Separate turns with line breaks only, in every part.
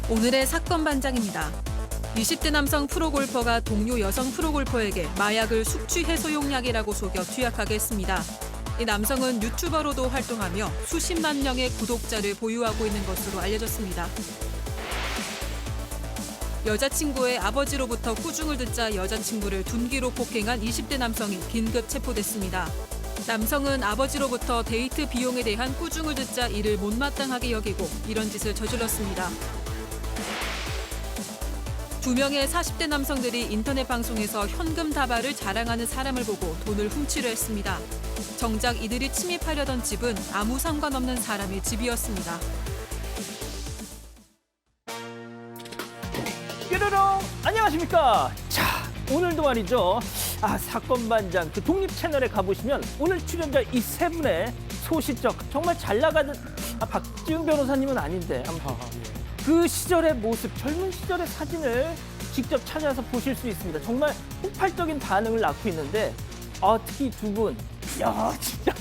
오늘의 사건 반장입니다. 20대 남성 프로골퍼가 동료 여성 프로골퍼에게 마약을 숙취 해소용약이라고 속여 투약하게 했습니다. 이 남성은 유튜버로도 활동하며 수십만 명의 구독자를 보유하고 있는 것으로 알려졌습니다. 여자친구의 아버지로부터 꾸중을 듣자 여자친구를 둔기로 폭행한 20대 남성이 긴급 체포됐습니다. 남성은 아버지로부터 데이트 비용에 대한 꾸중을 듣자 이를 못마땅하게 여기고 이런 짓을 저질렀습니다. 두 명의 40대 남성들이 인터넷 방송에서 현금 다발을 자랑하는 사람을 보고 돈을 훔치려 했습니다. 정작 이들이 침입하려던 집은 아무 상관없는 사람의 집이었습니다.
뾰로롱 안녕하십니까. 자, 오늘도 말이죠. 사건 반장 그 독립 채널에 가보시면 오늘 출연자 이 세 분의 소시적 정말 잘 나가는 박지훈 변호사님은 아닌데 아무튼 그 시절의 모습, 젊은 시절의 사진을 직접 찾아서 보실 수 있습니다. 정말 폭발적인 반응을 낳고 있는데 특히 두 분, 야 진짜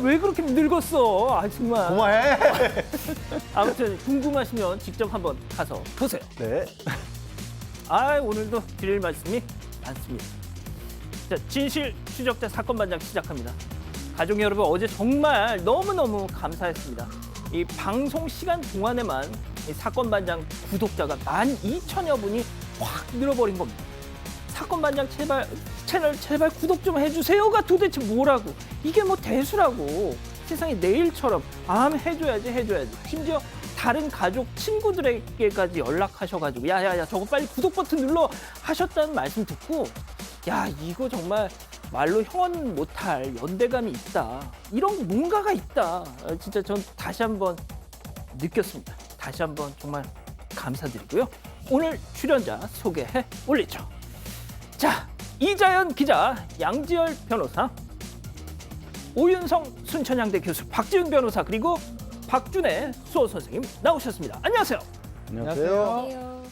왜 그렇게 늙었어? 정말.
고마해.
아무튼 궁금하시면 직접 한번 가서 보세요.
네.
오늘도 드릴 말씀이 많습니다. 자, 진실 추적자 사건 반장 시작합니다. 가족 여러분, 어제 정말 너무너무 감사했습니다. 이 방송 시간 동안에만 이 사건 반장 구독자가 12,000여 분이 확 늘어버린 겁니다. 사건 반장 채널 제발 구독 좀 해주세요가 도대체 뭐라고? 이게 뭐 대수라고. 세상에 내일처럼 해줘야지. 심지어 다른 가족 친구들에게까지 연락하셔가지고 야야야 저거 빨리 구독 버튼 눌러 하셨다는 말씀 듣고 야 이거 정말 말로 형언 못할 연대감이 있다. 이런 뭔가가 있다. 진짜 전 다시 한번 느꼈습니다. 다시 한번 정말 감사드리고요. 오늘 출연자 소개해 올리죠. 자, 이자연 기자, 양지열 변호사, 오윤성 순천향대 교수, 박지훈 변호사, 그리고 박준혜 수호 선생님 나오셨습니다. 안녕하세요.
안녕하세요.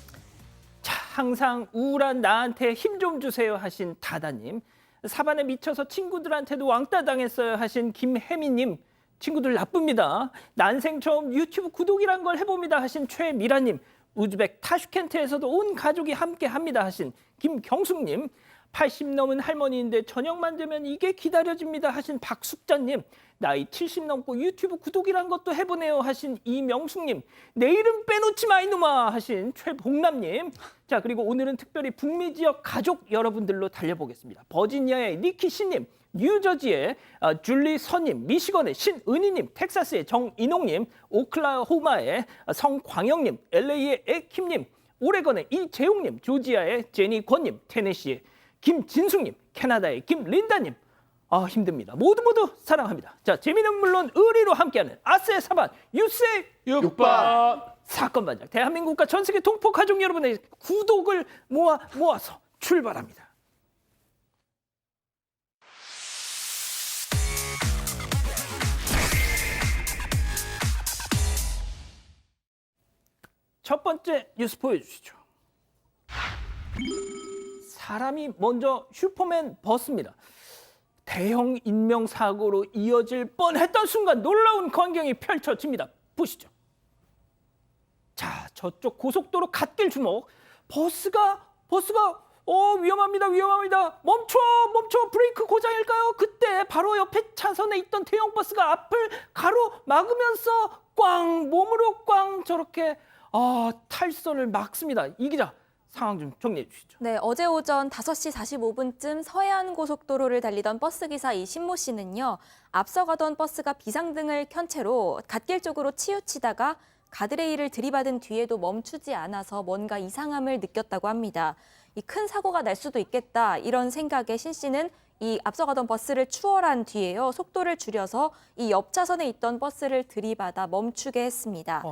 자, 항상 우울한 나한테 힘 좀 주세요 하신 다다님, 사반에 미쳐서 친구들한테도 왕따 당했어요 하신 김혜미님, 친구들 나쁩니다. 난생 처음 유튜브 구독이란 걸 해봅니다 하신 최미라님, 우즈벡 타슈켄트에서도 온 가족이 함께 합니다 하신 김경숙님, 80 넘은 할머니인데 저녁만 되면 이게 기다려집니다 하신 박숙자님, 나이 70 넘고 유튜브 구독이란 것도 해보네요 하신 이명숙님, 내 이름 빼놓지 마 이놈아 하신 최봉남님. 자, 그리고 오늘은 특별히 북미 지역 가족 여러분들로 달려보겠습니다. 버지니아의 니키 씨님, 뉴저지의 줄리 서님, 미시건의 신은희님, 텍사스의 정인홍님, 오클라호마의 성광영님, LA의 에킴님, 오레건의 이재용님, 조지아의 제니권님, 테네시의 김진숙님, 캐나다의 김린다님. 힘듭니다. 모두 사랑합니다. 자, 재미는 물론 의리로 함께하는 아스의 사반 유스의
육반.
사건 반장. 대한민국과 전 세계 동포 가족 여러분의 구독을 모아서 출발합니다. 첫 번째 뉴스 보여주시죠. 사람이 먼저 슈퍼맨 버스입니다. 대형 인명사고로 이어질 뻔했던 순간 놀라운 광경이 펼쳐집니다. 보시죠. 자, 저쪽 고속도로 갓길 주목. 버스가 위험합니다. 멈춰, 브레이크 고장일까요? 그때 바로 옆에 차선에 있던 대형 버스가 앞을 가로막으면서 몸으로 저렇게 탈선을 막습니다. 이 기자, 상황 좀 정리해 주시죠.
네, 어제 오전 5시 45분쯤 서해안 고속도로를 달리던 버스기사 이신모 씨는요, 앞서가던 버스가 비상등을 켠 채로 갓길 쪽으로 치우치다가 가드레일을 들이받은 뒤에도 멈추지 않아서 뭔가 이상함을 느꼈다고 합니다. 이 큰 사고가 날 수도 있겠다, 이런 생각에 신 씨는 이 앞서가던 버스를 추월한 뒤에요, 속도를 줄여서 이 옆 차선에 있던 버스를 들이받아 멈추게 했습니다.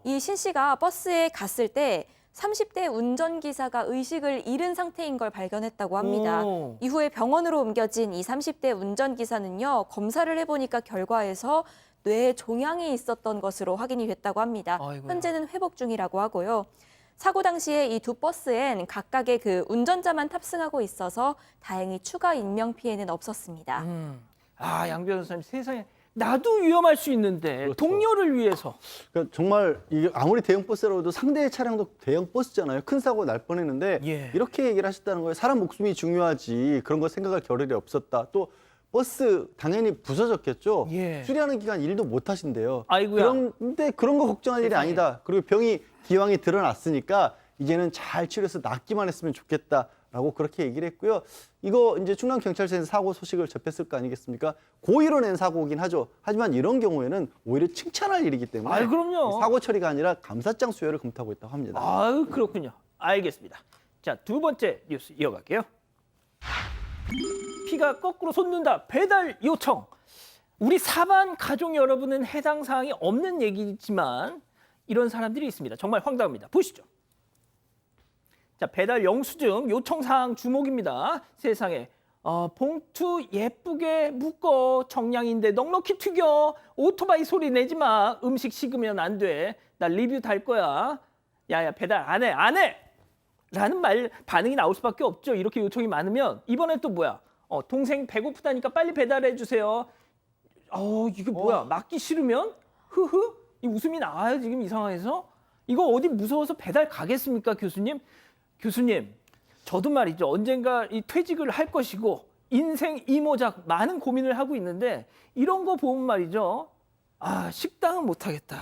이 신 씨가 버스에 갔을 때 30대 운전기사가 의식을 잃은 상태인 걸 발견했다고 합니다. 이후에 병원으로 옮겨진 이 30대 운전기사는요, 검사를 해보니까 결과에서 뇌에 종양이 있었던 것으로 확인이 됐다고 합니다.
아이고야.
현재는 회복 중이라고 하고요. 사고 당시에 이 두 버스엔 각각의 그 운전자만 탑승하고 있어서 다행히 추가 인명 피해는 없었습니다.
양 변호사님, 세상에 나도 위험할 수 있는데
그렇죠.
동료를 위해서.
그러니까 정말 이게 아무리 대형 버스라도 상대의 차량도 대형 버스잖아요. 큰 사고 날 뻔했는데
예.
이렇게 얘기를 하셨다는 거예요. 사람 목숨이 중요하지 그런 거 생각할 겨를이 없었다. 또 버스 당연히 부서졌겠죠.
예.
수리하는 기간 일도 못 하신대요.
아이고야.
그런데 그런 거 걱정할 일이
세상에.
아니다. 그리고 병이 기왕이 드러났으니까 이제는 잘 치료해서 낫기만 했으면 좋겠다라고 그렇게 얘기를 했고요. 이거 이제 충남경찰서에서 사고 소식을 접했을 거 아니겠습니까? 고의로 낸 사고긴 하죠. 하지만 이런 경우에는 오히려 칭찬할 일이기 때문에
아이, 그럼요.
사고 처리가 아니라 감사장 수여를 검토하고 있다고 합니다.
아유, 그렇군요. 알겠습니다. 자, 두 번째 뉴스 이어갈게요. 피가 거꾸로 솟는다. 배달 요청. 우리 사반 가족 여러분은 해당 사항이 없는 얘기지만 이런 사람들이 있습니다. 정말 황당합니다. 보시죠. 자, 배달 영수증 요청 사항 주목입니다. 세상에. 봉투 예쁘게 묶어. 정량인데 넉넉히 튀겨. 오토바이 소리 내지 마. 음식 식으면 안 돼. 나 리뷰 달 거야. 야야, 배달 안 해. 안 해. 라는 반응이 나올 수밖에 없죠. 이렇게 요청이 많으면. 이번엔 또 뭐야? 동생 배고프다니까 빨리 배달해 주세요. 이게 뭐야? 맞기 싫으면? 흐흐? 이 웃음이 나와요, 지금 이 상황에서? 이거 어디 무서워서 배달 가겠습니까, 교수님? 교수님, 저도 말이죠. 언젠가 이 퇴직을 할 것이고 인생 이모작 많은 고민을 하고 있는데 이런 거 보면 말이죠. 식당은 못 하겠다.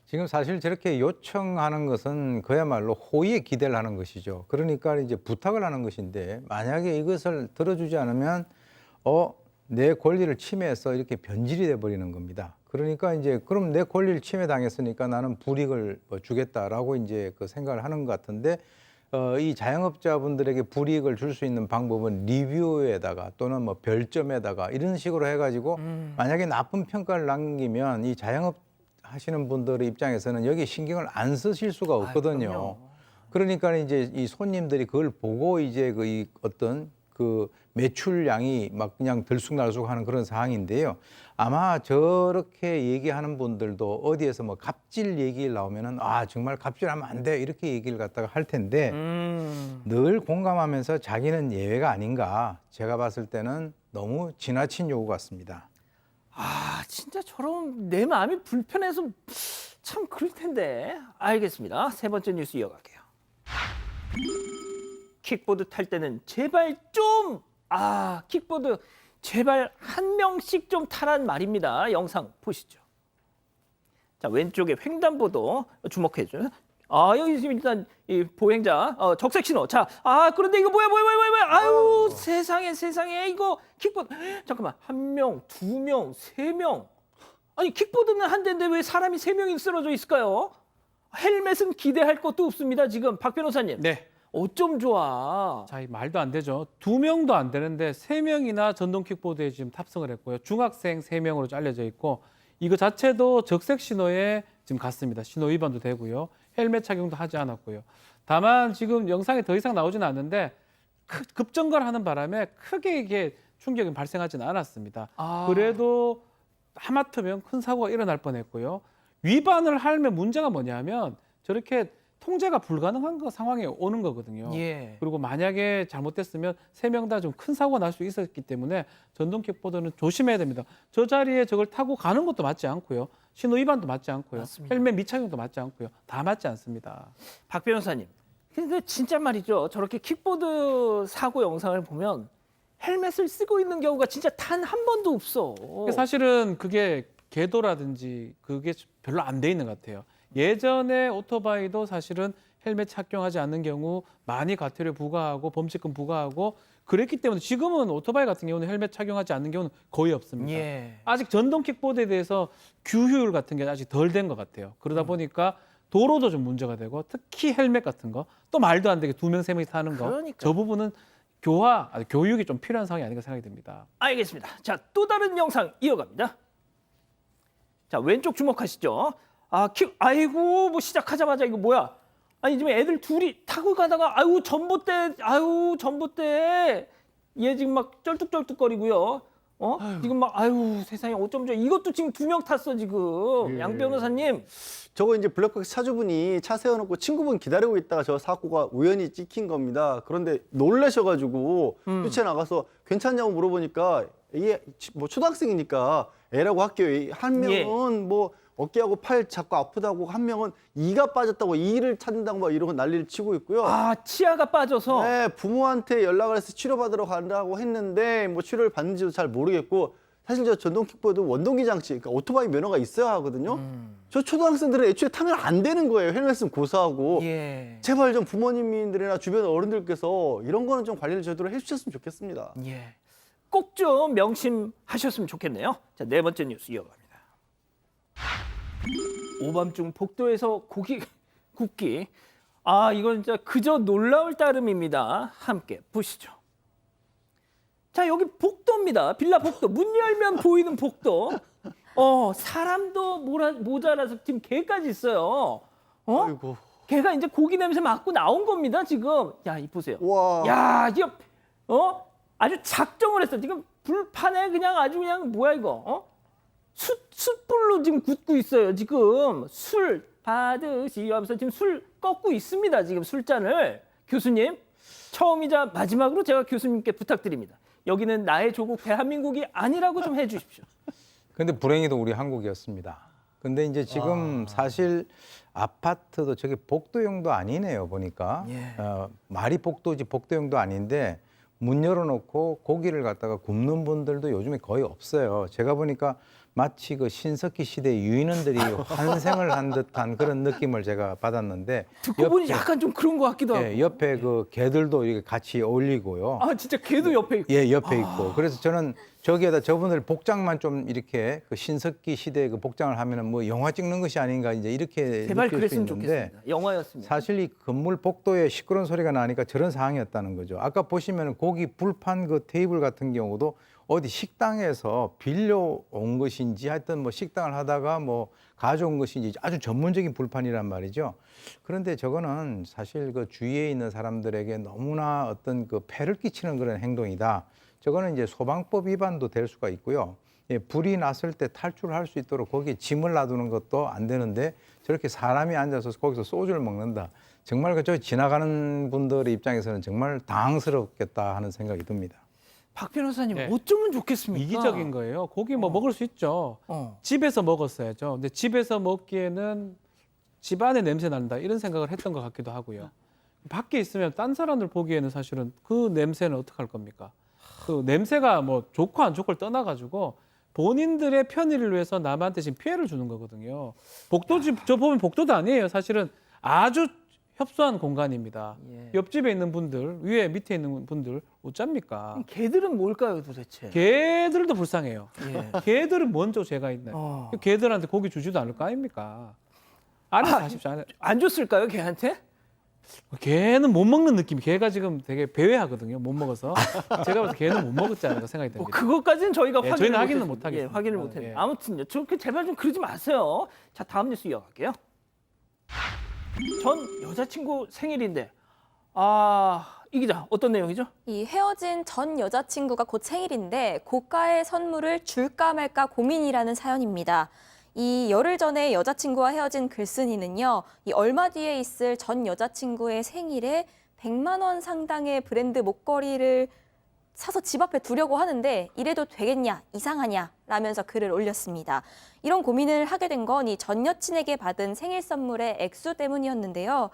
지금 사실 저렇게 요청하는 것은 그야말로 호의에 기대를 하는 것이죠. 그러니까 이제 부탁을 하는 것인데 만약에 이것을 들어주지 않으면 내 권리를 침해해서 이렇게 변질이 돼 버리는 겁니다. 그러니까 이제 그럼 내 권리를 침해당했으니까 나는 불이익을 주겠다라고 이제 그 생각을 하는 것 같은데 이 자영업자분들에게 불이익을 줄 수 있는 방법은 리뷰에다가 또는 뭐 별점에다가 이런 식으로 해가지고 만약에 나쁜 평가를 남기면 이 자영업 하시는 분들의 입장에서는 여기 신경을 안 쓰실 수가 없거든요.
그럼요.
그러니까 이제 이 손님들이 그걸 보고 이제 이 어떤 그 매출량이 막 그냥 들쑥날쑥하는 그런 상황인데요. 아마 저렇게 얘기하는 분들도 어디에서 뭐 갑질 얘기 나오면은 정말 갑질하면 안 돼 이렇게 얘기를 갖다가 할 텐데 늘 공감하면서 자기는 예외가 아닌가 제가 봤을 때는 너무 지나친 요구 같습니다.
진짜 저런 내 마음이 불편해서 참 그럴 텐데. 알겠습니다. 세 번째 뉴스 이어갈게요. 킥보드 탈 때는 제발 좀 킥보드 제발 한 명씩 좀 타란 말입니다. 영상 보시죠. 자, 왼쪽에 횡단보도 주목해줘요. 여기 지금 일단 이 보행자 적색 신호. 자, 그런데 이거 뭐야? 아유, 세상에 이거 킥보드. 잠깐만, 한 명, 두 명, 세 명. 아니 킥보드는 한 대인데 왜 사람이 세 명이 쓰러져 있을까요? 헬멧은 기대할 것도 없습니다. 지금 박 변호사님.
네.
어쩜 좋아.
자, 이 말도 안 되죠. 2명도 안 되는데 3명이나 전동 킥보드에 지금 탑승을 했고요. 중학생 3명으로 잘려져 있고 이거 자체도 적색 신호에 지금 갔습니다. 신호 위반도 되고요. 헬멧 착용도 하지 않았고요. 다만 지금 영상에 더 이상 나오지는 않는데 급정거를 하는 바람에 크게 이게 충격이 발생하지는 않았습니다. 그래도 하마터면 큰 사고가 일어날 뻔했고요. 위반을 하면 문제가 뭐냐면 저렇게 통제가 불가능한 상황에 오는 거거든요.
예.
그리고 만약에 잘못됐으면 3명 다 좀 큰 사고가 날 수 있었기 때문에 전동 킥보드는 조심해야 됩니다. 저 자리에 저걸 타고 가는 것도 맞지 않고요. 신호 위반도 맞지 않고요.
맞습니다.
헬멧 미착용도 맞지 않고요. 다 맞지 않습니다.
박 변호사님. 근데 진짜 말이죠. 저렇게 킥보드 사고 영상을 보면 헬멧을 쓰고 있는 경우가 진짜 단 한 번도 없어.
사실은 그게 궤도라든지 그게 별로 안 돼 있는 것 같아요. 예전에 오토바이도 사실은 헬멧 착용하지 않는 경우 많이 과태료 부과하고 범칙금 부과하고 그랬기 때문에 지금은 오토바이 같은 경우는 헬멧 착용하지 않는 경우는 거의 없습니다.
예.
아직 전동 킥보드에 대해서 규율 같은 게 아직 덜 된 것 같아요. 그러다 보니까 도로도 좀 문제가 되고 특히 헬멧 같은 거 또 말도 안 되게 2명, 3명이 타는 거
그러니까요.
저 부분은 교육이 좀 필요한 상황이 아닌가 생각이 듭니다.
알겠습니다. 자, 또 다른 영상 이어갑니다. 자, 왼쪽 주목하시죠. 아이고, 뭐 시작하자마자 이거 뭐야? 아니 지금 애들 둘이 타고 가다가 전봇대 얘 지금 막 쩔뚝쩔뚝거리고요. 지금 막 아유 세상에 어쩜 좋아. 이것도 지금 2명 탔어 지금. 양 변호사님.
저거 이제 블랙박스 차주분이 차 세워놓고 친구분 기다리고 있다가 저 사고가 우연히 찍힌 겁니다. 그런데 놀라셔가지고 교체 나가서 괜찮냐고 물어보니까 이게 뭐 초등학생이니까 애라고 할게요. 한 명은 뭐 어깨하고 팔 자꾸 아프다고, 한 명은 이가 빠졌다고, 이를 찾는다고 막 이러고 난리를 치고 있고요.
아 치아가 빠져서.
네, 부모한테 연락을 해서 치료받으러 간다고 했는데 뭐 치료를 받는지도 잘 모르겠고, 사실 저 전동킥보드 원동기 장치, 그러니까 오토바이 면허가 있어야 하거든요. 저 초등학생들은 애초에 타면 안 되는 거예요. 헬멧 쓰면 고소하고.
예.
제발 좀 부모님들이나 주변 어른들께서 이런 거는 좀 관리를 제대로 해주셨으면 좋겠습니다.
예. 꼭 좀 명심하셨으면 좋겠네요. 자, 네 번째 뉴스 이어갑니다. 오밤중 복도에서 고기 굽기. 아, 이건 진짜 그저 놀라울 따름입니다. 함께 보시죠. 자, 여기 복도입니다. 빌라 복도. 문 열면 보이는 복도. 사람도 모자라서 지금 개까지 있어요.
아이고.
개가 이제 고기 냄새 맡고 나온 겁니다, 지금. 야, 이 보세요.
와.
야, 지금 아주 작정을 했어. 지금 불판에 그냥 아주 그냥 뭐야 이거? 숯불로 지금 굽고 있어요. 지금 술 받으시 하면서 지금 술 꺾고 있습니다. 지금 술잔을. 교수님, 처음이자 마지막으로 제가 교수님께 부탁드립니다. 여기는 나의 조국 대한민국이 아니라고 좀 해주십시오.
근데 불행히도 우리 한국이었습니다. 근데 이제 지금 사실 아파트도 저게 복도용도 아니네요, 보니까.
예.
말이 복도지 복도용도 아닌데 문 열어놓고 고기를 갖다가 굽는 분들도 요즘에 거의 없어요. 제가 보니까 마치 그 신석기 시대 유인원들이 환생을 한 듯한 그런 느낌을 제가 받았는데,
듣고 보니 약간 좀 그런 것 같기도 하고.
예, 옆에 그 개들도 이렇게 같이 어울리고요.
아, 진짜 개도 옆에 있고.
예, 옆에 있고. 그래서 저는 저기에다 저분들 복장만 좀 이렇게 그 신석기 시대 그 복장을 하면은 뭐 영화 찍는 것이 아닌가 이제 이렇게
제발
느낄 수
그랬으면
있는데,
좋겠습니다. 영화였습니다.
사실 이 건물 복도에 시끄러운 소리가 나니까 저런 상황이었다는 거죠. 아까 보시면 고기 불판 그 테이블 같은 경우도 어디 식당에서 빌려온 것인지 하여튼 뭐 식당을 하다가 뭐 가져온 것인지 아주 전문적인 불판이란 말이죠. 그런데 저거는 사실 그 주위에 있는 사람들에게 너무나 어떤 그 폐를 끼치는 그런 행동이다. 저거는 이제 소방법 위반도 될 수가 있고요. 예, 불이 났을 때 탈출할 수 있도록 거기에 짐을 놔두는 것도 안 되는데 저렇게 사람이 앉아서 거기서 소주를 먹는다. 정말 그저 지나가는 분들의 입장에서는 정말 당황스럽겠다 하는 생각이 듭니다.
박 변호사님,
네.
어쩌면 좋겠습니까?
이기적인 거예요. 고기 뭐 먹을 수 있죠. 집에서 먹었어야죠. 근데 집에서 먹기에는 집 안에 냄새 난다 이런 생각을 했던 것 같기도 하고요. 밖에 있으면 딴 사람들 보기에는 사실은 그 냄새는 어떡할 겁니까? 그 냄새가 뭐 좋고 안 좋고를 떠나가지고 본인들의 편의를 위해서 남한테 지금 피해를 주는 거거든요. 복도 집 저 보면 복도도 아니에요. 사실은 아주 협소한 공간입니다.
예.
옆집에 있는 분들, 위에 밑에 있는 분들 어쩝니까?
개들은 뭘까요, 도대체?
개들도 불쌍해요.
예.
개들은 먼저 죄가 있나요? 개들한테 고기 주지도 않을 거 아닙니까? 안에서 하십시오. 안에.
안 줬을까요, 개한테?
개는 못 먹는 느낌. 개가 지금 되게 배회하거든요. 못 먹어서. 제가 봐서 개는 못 먹었지 않을까 생각이 듭니다.
그것까지는 저희가
예,
확인을
저희는 확인은
못했-
못 하겠습니다.
확인을 못했는데.
예.
아무튼요, 제발 좀 그러지 마세요. 자, 다음 뉴스 이어갈게요. 전 여자친구 생일인데, 이 기자 어떤 내용이죠?
이 헤어진 전 여자친구가 곧 생일인데 고가의 선물을 줄까 말까 고민이라는 사연입니다. 이 열흘 전에 여자친구와 헤어진 글쓴이는요, 이 얼마 뒤에 있을 전 여자친구의 생일에 100만 원 상당의 브랜드 목걸이를 사서 집 앞에 두려고 하는데 이래도 되겠냐, 이상하냐 라면서 글을 올렸습니다. 이런 고민을 하게 된 건 이 전 여친에게 받은 생일 선물의 액수 때문이었는데요.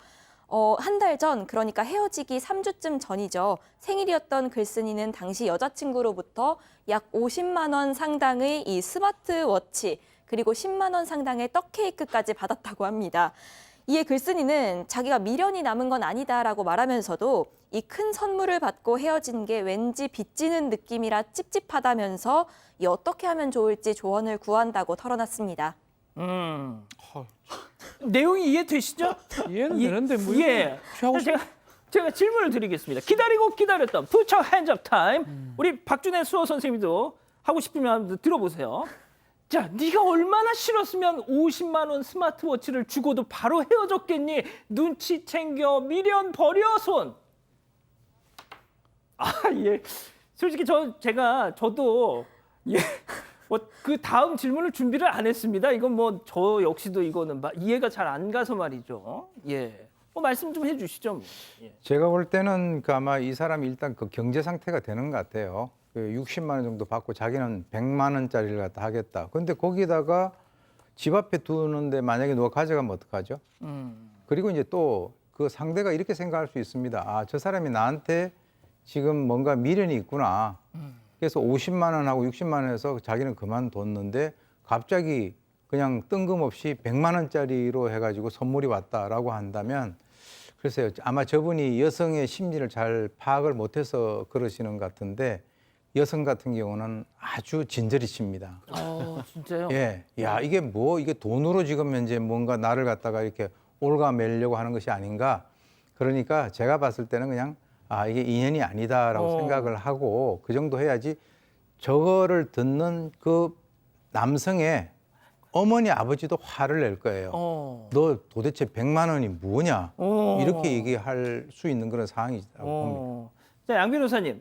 한 달 전, 그러니까 헤어지기 3주쯤 전이죠. 생일이었던 글쓴이는 당시 여자친구로부터 약 50만 원 상당의 이 스마트워치, 그리고 10만 원 상당의 떡 케이크까지 받았다고 합니다. 이에 글쓴이는 자기가 미련이 남은 건 아니다라고 말하면서도 이 큰 선물을 받고 헤어진 게 왠지 빚지는 느낌이라 찝찝하다면서 이 어떻게 하면 좋을지 조언을 구한다고 털어놨습니다.
내용이 이해되시죠?
이해는 되는데 뭐
예.
취하고 싶...
제가 질문을 드리겠습니다. 기다리고 기다렸던 Put your hands up time. 우리 박준혜 수호 선생님도 하고 싶으면 한번 들어보세요. 자, 네가 얼마나 싫었으면 50만 원 스마트워치를 주고도 바로 헤어졌겠니? 눈치 챙겨 미련 버려 손. 예. 솔직히 저도 예. 그 다음 질문을 준비를 안 했습니다. 이건 뭐 저 역시도 이거는 이해가 잘 안 가서 말이죠. 예. 말씀 좀 해주시죠. 뭐. 예.
제가 볼 때는 그 아마 이 사람이 일단 그 경제 상태가 되는 것 같아요. 그 60만 원 정도 받고 자기는 100만 원짜리를 갖다 하겠다. 근데 거기다가 집 앞에 두는데 만약에 누가 가져가면 어떡하죠? 그리고 이제 또 그 상대가 이렇게 생각할 수 있습니다. 아, 저 사람이 나한테 지금 뭔가 미련이 있구나. 그래서 50만 원하고 60만 원에서 자기는 그만뒀는데 갑자기 그냥 뜬금없이 100만 원짜리로 해가지고 선물이 왔다라고 한다면 글쎄요. 아마 저분이 여성의 심리를 잘 파악을 못해서 그러시는 것 같은데 여성 같은 경우는 아주 진저리십니다.
진짜요?
예. 야, 이게 이게 돈으로 지금 이제 뭔가 나를 갖다가 이렇게 올가매려고 하는 것이 아닌가. 그러니까 제가 봤을 때는 그냥 이게 인연이 아니다라고 생각을 하고 그 정도 해야지 저거를 듣는 그 남성의 어머니 아버지도 화를 낼 거예요. 너 도대체 100만 원이 뭐냐? 이렇게 얘기할 수 있는 그런 상황이라고 봅니다.
자, 양 변호사님.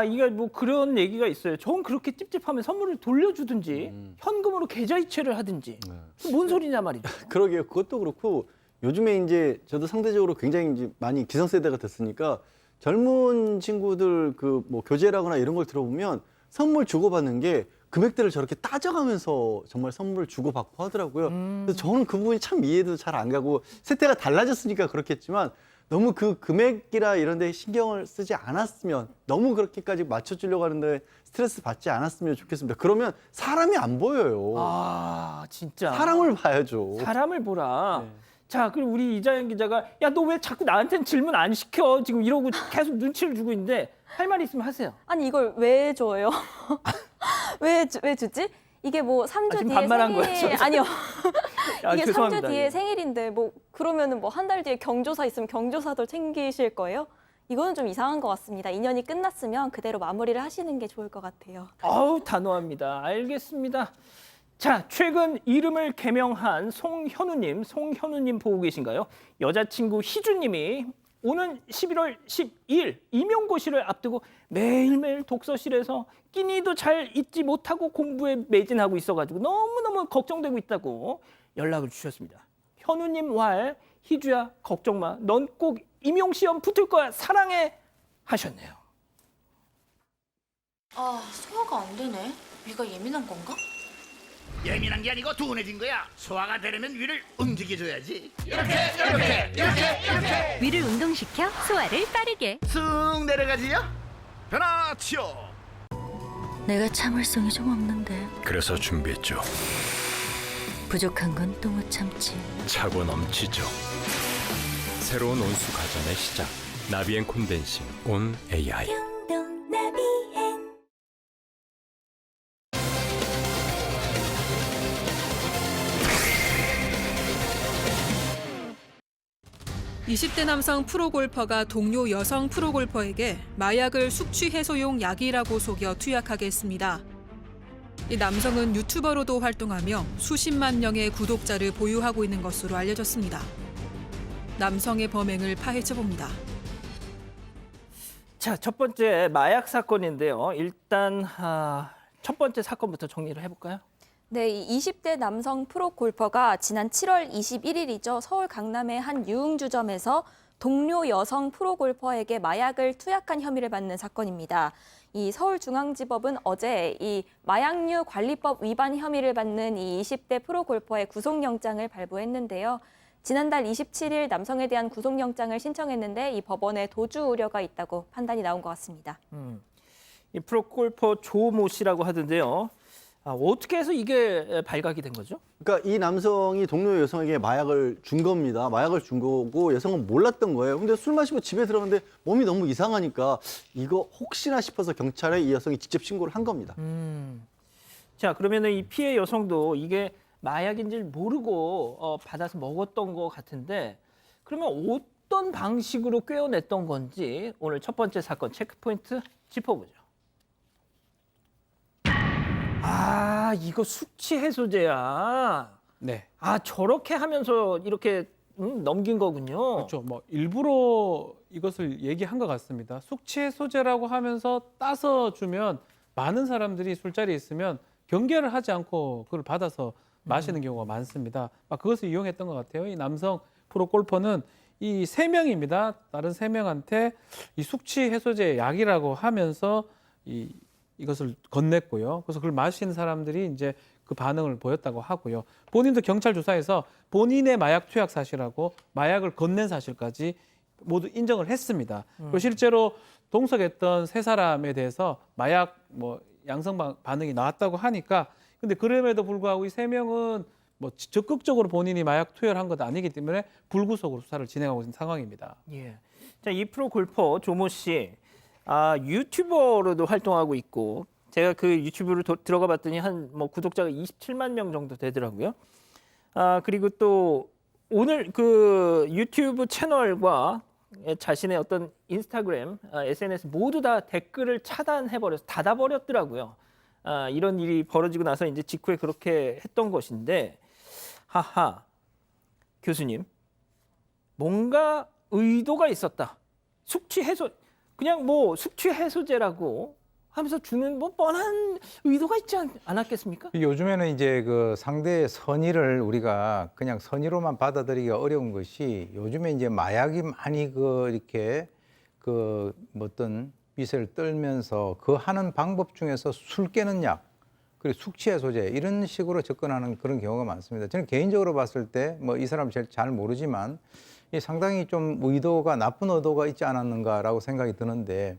이게 뭐 그런 얘기가 있어요. 전 그렇게 찝찝하면 선물을 돌려주든지 현금으로 계좌이체를 하든지 뭔 소리냐 말이죠.
그러게요. 그것도 그렇고 요즘에 이제 저도 상대적으로 굉장히 이제 많이 기성세대가 됐으니까 젊은 친구들 그 뭐 교제라거나 이런 걸 들어보면 선물 주고받는 게 금액대를 저렇게 따져가면서 정말 선물을 주고받고 하더라고요. 그래서 저는 그 부분이 참 이해도 잘 안 가고 세대가 달라졌으니까 그렇겠지만 너무 그 금액이라 이런 데 신경을 쓰지 않았으면 너무 그렇게까지 맞춰주려고 하는데 스트레스 받지 않았으면 좋겠습니다. 그러면 사람이 안 보여요.
진짜.
사람을 봐야죠.
사람을 보라. 자, 그리고 우리 이자연 기자가 야, 너 왜 자꾸 나한테는 질문 안 시켜? 지금 이러고 계속 눈치를 주고 있는데 할 말 있으면 하세요.
아니 이걸 왜 줘요? 왜 주지? 이게 뭐 3주
지금
뒤에
반말한 거예요,
생일
저?
아니요. 이게
죄송합니다.
3주 뒤에
예.
생일인데 뭐 그러면은 뭐 한 달 뒤에 경조사 있으면 경조사도 챙기실 거예요? 이거는 좀 이상한 것 같습니다. 인연이 끝났으면 그대로 마무리를 하시는 게 좋을 것 같아요.
단호합니다. 알겠습니다. 자, 최근 이름을 개명한 송현우님 보고 계신가요? 여자친구 희주님이 오는 11월 12일 임용고시를 앞두고 매일매일 독서실에서 끼니도 잘 잊지 못하고 공부에 매진하고 있어가지고 너무너무 걱정되고 있다고 연락을 주셨습니다. 현우님 왈 희주야 걱정 마. 넌 꼭 임용시험 붙을 거야. 사랑해 하셨네요.
소화가 안 되네. 위가 예민한 건가?
예민한 게 아니고 둔해진 거야. 소화가 되려면 위를 움직여줘야지.
위를 운동시켜 소화를 빠르게.
쑥 내려가지요. 변화치요.
내가 참을성이 좀 없는데
그래서 준비했죠.
부족한 건 또 못 참지.
차고 넘치죠. 새로운 온수 가전의 시작. 나비엔 콘덴싱 온 AI.
나비엔
20대 남성 프로골퍼가 동료 여성 프로골퍼에게 마약을 숙취 해소용 약이라고 속여 투약하게 했습니다. 이 남성은 유튜버로도 활동하며 수십만 명의 구독자를 보유하고 있는 것으로 알려졌습니다. 남성의 범행을 파헤쳐 봅니다.
자, 첫 번째 마약 사건인데요. 일단 첫 번째 사건부터 정리를 해볼까요?
네, 이 20대 남성 프로 골퍼가 지난 7월 21일이죠. 서울 강남의 한 유흥주점에서 동료 여성 프로 골퍼에게 마약을 투약한 혐의를 받는 사건입니다. 이 서울중앙지법은 어제 이 마약류 관리법 위반 혐의를 받는 이 20대 프로 골퍼의 구속영장을 발부했는데요. 지난달 27일 남성에 대한 구속영장을 신청했는데 이 법원에 도주 우려가 있다고 판단이 나온 것 같습니다.
이 프로골퍼 조모 씨라고 하던데요. 어떻게 해서 이게 발각이 된 거죠?
그러니까 이 남성이 동료 여성에게 마약을 준 겁니다. 마약을 준 거고 여성은 몰랐던 거예요. 근데 술 마시고 집에 들어갔는데 몸이 너무 이상하니까 이거 혹시나 싶어서 경찰에 이 여성이 직접 신고를 한 겁니다.
자, 그러면 이 피해 여성도 이게 마약인지를 모르고 받아서 먹었던 것 같은데 그러면 어떤 방식으로 꿰어냈던 건지 오늘 첫 번째 사건 체크포인트 짚어보죠. 이거 숙취 해소제야.
네.
저렇게 하면서 이렇게 넘긴 거군요.
그렇죠. 뭐 일부러 이것을 얘기한 것 같습니다. 숙취 해소제라고 하면서 따서 주면 많은 사람들이 술자리에 있으면 경계를 하지 않고 그걸 받아서 마시는 경우가 많습니다. 그것을 이용했던 것 같아요. 이 남성 프로골퍼는 이 3명입니다. 다른 3명한테 이 숙취 해소제 약이라고 하면서 이것을 건넸고요. 그래서 그걸 마신 사람들이 이제 그 반응을 보였다고 하고요. 본인도 경찰 조사에서 본인의 마약 투약 사실하고 마약을 건넨 사실까지 모두 인정을 했습니다. 그리고 실제로 동석했던 3사람에 대해서 마약 양성 반응이 나왔다고 하니까, 근데 그럼에도 불구하고 이 3명은 적극적으로 본인이 마약 투여를 한 것도 아니기 때문에 불구속으로 수사를 진행하고 있는 상황입니다.
예. 자, 이 프로 골퍼 조모 씨, 유튜버로도 활동하고 있고, 제가 그 유튜브를 들어가 봤더니 구독자가 27만 명 정도 되더라고요. 그리고 또 오늘 그 유튜브 채널과 자신의 어떤 인스타그램, SNS 모두 다 댓글을 차단해버려서 닫아버렸더라고요. 이런 일이 벌어지고 나서 이제 직후에 그렇게 했던 것인데, 하하, 교수님, 뭔가 의도가 있었다. 숙취 해소, 그냥 숙취 해소제라고 하면서 주는 뻔한 의도가 있지 않았겠습니까?
요즘에는 이제 그 상대의 선의를 우리가 그냥 선의로만 받아들이기가 어려운 것이, 요즘에 이제 마약이 많이 이렇게 어떤 미세를 떨면서 그 하는 방법 중에서 술 깨는 약, 그리고 숙취 해소제 이런 식으로 접근하는 그런 경우가 많습니다. 저는 개인적으로 봤을 때 이 사람 잘 모르지만 상당히 좀 나쁜 의도가 있지 않았는가라고 생각이 드는데,